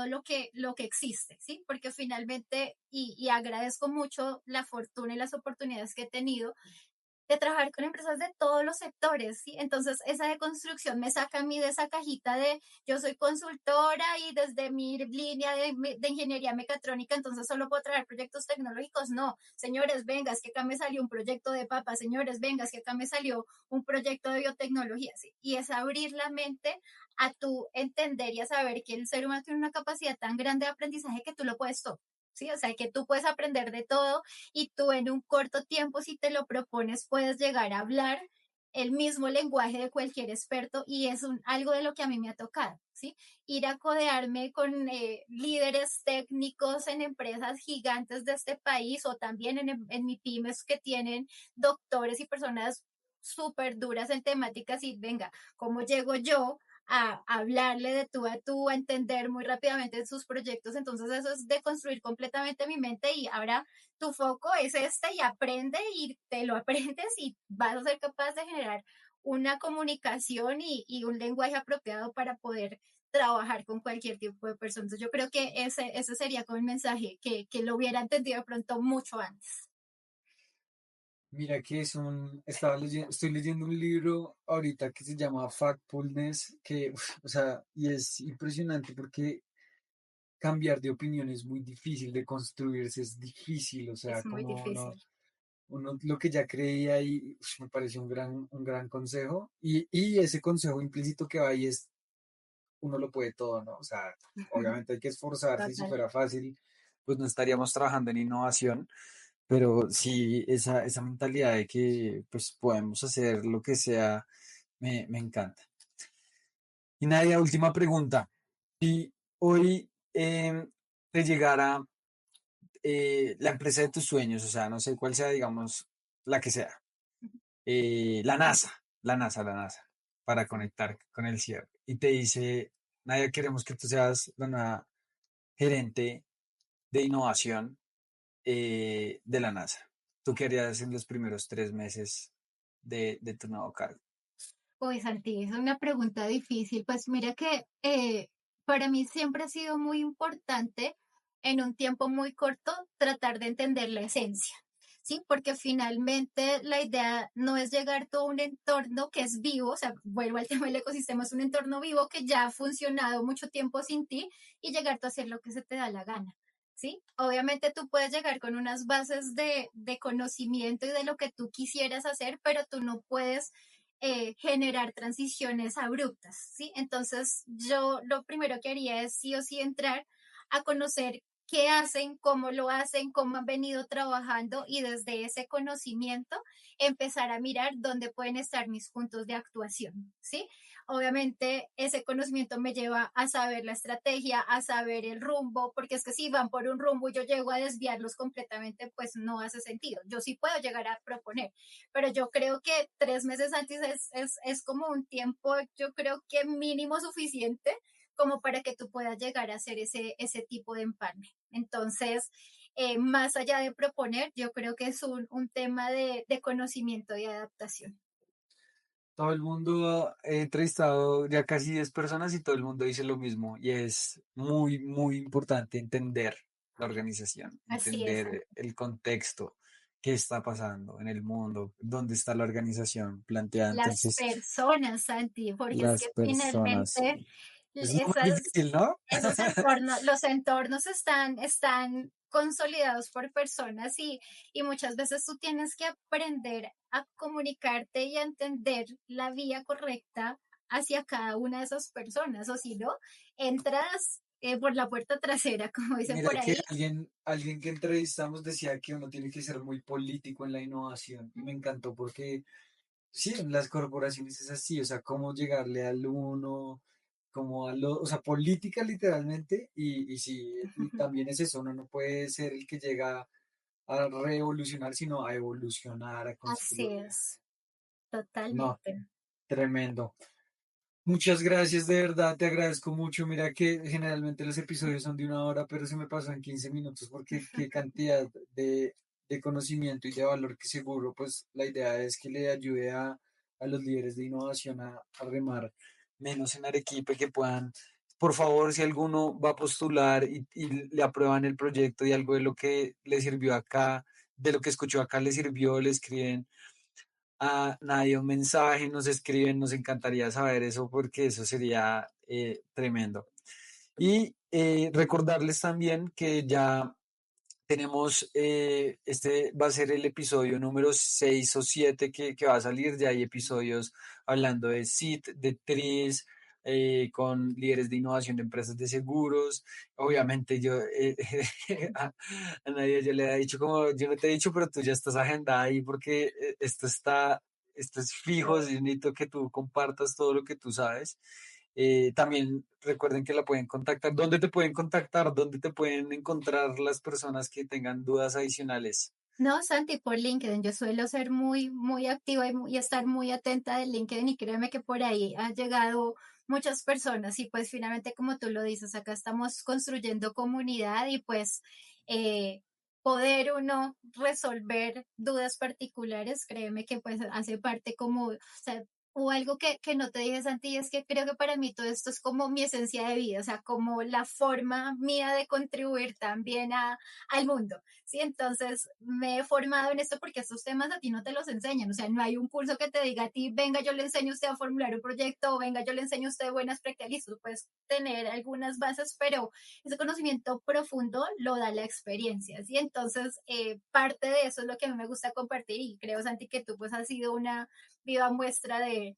lo que existe, ¿sí? Porque finalmente, y agradezco mucho la fortuna y las oportunidades que he tenido de trabajar con empresas de todos los sectores, ¿sí? Entonces, esa deconstrucción me saca a mí de esa cajita de yo soy consultora y desde mi línea de ingeniería mecatrónica, entonces solo puedo traer proyectos tecnológicos. No, señores, vengas, que acá me salió un proyecto de papa, señores, vengas, que acá me salió un proyecto de biotecnología, ¿sí? Y es abrir la mente a tu entender y a saber que el ser humano tiene una capacidad tan grande de aprendizaje que tú lo puedes todo. ¿sí? O sea, que tú puedes aprender de todo y tú en un corto tiempo, si te lo propones, puedes llegar a hablar el mismo lenguaje de cualquier experto y es algo de lo que a mí me ha tocado, ¿sí? Ir a codearme con líderes técnicos en empresas gigantes de este país o también en mi pymes que tienen doctores y personas súper duras en temáticas y venga, ¿cómo llego yo a hablarle de tú a tú, a entender muy rápidamente sus proyectos? Entonces eso es de construir completamente mi mente y ahora tu foco es este y aprende y te lo aprendes y vas a ser capaz de generar una comunicación y un lenguaje apropiado para poder trabajar con cualquier tipo de personas. Entonces, yo creo que ese sería como el mensaje, que lo hubiera entendido de pronto mucho antes. Mira que estoy leyendo un libro ahorita que se llama Factfulness, que, o sea, y es impresionante porque cambiar de opinión es muy difícil, de construirse es difícil, o sea, Es muy como no, difícil. uno lo que ya creía y me parece un gran consejo, y ese consejo implícito que va ahí es, uno lo puede todo, ¿no? O sea, obviamente hay que esforzarse, y si Total. fuera fácil, pues no estaríamos trabajando en innovación, pero sí, esa mentalidad de que pues podemos hacer lo que sea, me encanta. Y Nadia, última pregunta. Si hoy te llegara la empresa de tus sueños, o sea, no sé cuál sea, digamos, la que sea, la NASA, para conectar con el cielo, y te dice, Nadia, queremos que tú seas la nueva gerente de innovación de la NASA. ¿Tú qué harías en los primeros 3 meses de tu nuevo cargo? Uy, Santi, es una pregunta difícil. Pues mira que para mí siempre ha sido muy importante en un tiempo muy corto tratar de entender la esencia, ¿sí? Porque finalmente la idea no es llegar tú a un entorno que es vivo, o sea, vuelvo al tema del ecosistema, es un entorno vivo que ya ha funcionado mucho tiempo sin ti y llegar tú a hacer lo que se te da la gana. ¿Sí? Obviamente tú puedes llegar con unas bases de conocimiento y de lo que tú quisieras hacer, pero tú no puedes generar transiciones abruptas, ¿sí? Entonces, yo lo primero que haría es sí o sí entrar a conocer qué hacen, cómo lo hacen, cómo han venido trabajando y desde ese conocimiento empezar a mirar dónde pueden estar mis puntos de actuación, ¿sí? Obviamente ese conocimiento me lleva a saber la estrategia, a saber el rumbo, porque es que si van por un rumbo y yo llego a desviarlos completamente, pues no hace sentido. Yo sí puedo llegar a proponer, pero yo creo que 3 meses antes es como un tiempo, yo creo que mínimo suficiente como para que tú puedas llegar a hacer ese tipo de empalme. Entonces, más allá de proponer, yo creo que es un tema de conocimiento y adaptación. Todo el mundo, he entrevistado ya casi 10 personas y todo el mundo dice lo mismo y es muy, muy importante entender la organización, Así es, entender el contexto, qué está pasando en el mundo, dónde está la organización planteada. las Entonces, personas, Santi, porque es las que personas, finalmente es muy esas, difícil, ¿no? esos entornos, los entornos están consolidados por personas y muchas veces tú tienes que aprender a comunicarte y a entender la vía correcta hacia cada una de esas personas, o si no, entras por la puerta trasera, como dicen Mira por que ahí. alguien que entrevistamos decía que uno tiene que ser muy político en la innovación y me encantó porque sí, en las corporaciones es así, o sea, cómo llegarle al uno, como a lo, o sea, política literalmente, y sí, y también es eso, uno no puede ser el que llega a revolucionar, sino a evolucionar, a Así construir. es, No, totalmente. tremendo. Muchas gracias, de verdad, te agradezco mucho. Mira que generalmente los episodios son de 1 hora, pero se me pasó en 15 minutos porque qué cantidad de conocimiento y de valor que seguro, pues la idea es que le ayude a los líderes de innovación a remar menos en Arequipa, y que puedan, por favor, si alguno va a postular y le aprueban el proyecto y algo de lo que le sirvió acá, de lo que escuchó acá le sirvió, le escriben a nadie un mensaje, nos escriben, nos encantaría saber eso porque eso sería tremendo. Y recordarles también que ya tenemos, este va a ser el episodio número 6 o 7 que va a salir, ya hay episodios hablando de SIT, de TRIS, con líderes de innovación de empresas de seguros. Obviamente yo a, a nadie yo le he dicho como, yo no te he dicho, pero tú ya estás agendada ahí porque esto es fijo, así necesito que tú compartas todo lo que tú sabes. También recuerden que la pueden contactar. ¿Dónde te pueden contactar? ¿Dónde te pueden encontrar las personas que tengan dudas adicionales? No, Santi, por LinkedIn. Yo suelo ser muy, muy activa y estar muy atenta de LinkedIn y créeme que por ahí han llegado muchas personas y pues finalmente como tú lo dices, acá estamos construyendo comunidad y pues eh, poder uno resolver dudas particulares, créeme que pues hace parte como, o sea, o algo que no te dije, Santi, es que creo que para mí todo esto es como mi esencia de vida, o sea, como la forma mía de contribuir también al mundo. Sí, entonces me he formado en esto porque estos temas a ti no te los enseñan, o sea, no hay un curso que te diga a ti, venga, yo le enseño a usted a formular un proyecto, o venga, yo le enseño a usted buenas prácticas, listo, puedes tener algunas bases, pero ese conocimiento profundo lo da la experiencia, ¿sí? Entonces, parte de eso es lo que a mí me gusta compartir y creo, Santi, que tú pues has sido una viva muestra de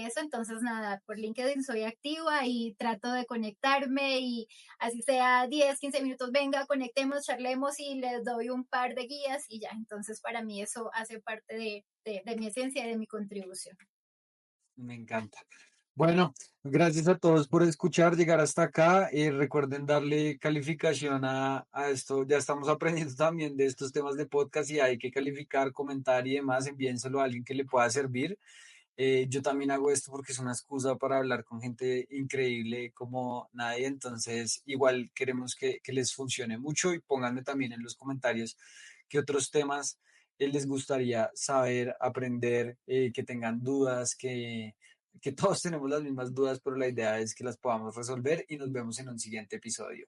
eso, entonces nada, por LinkedIn soy activa y trato de conectarme y así sea 10, 15 minutos, venga, conectemos, charlemos y les doy un par de guías y ya. Entonces, para mí eso hace parte de mi esencia y de mi contribución. Me encanta. Bueno, gracias a todos por escuchar, llegar hasta acá. Recuerden darle calificación a esto. Ya estamos aprendiendo también de estos temas de podcast y hay que calificar, comentar y demás. Enviénselo a alguien que le pueda servir. Yo también hago esto porque es una excusa para hablar con gente increíble como nadie, entonces igual queremos que les funcione mucho y pónganme también en los comentarios qué otros temas les gustaría saber, aprender, que tengan dudas, que todos tenemos las mismas dudas, pero la idea es que las podamos resolver y nos vemos en un siguiente episodio.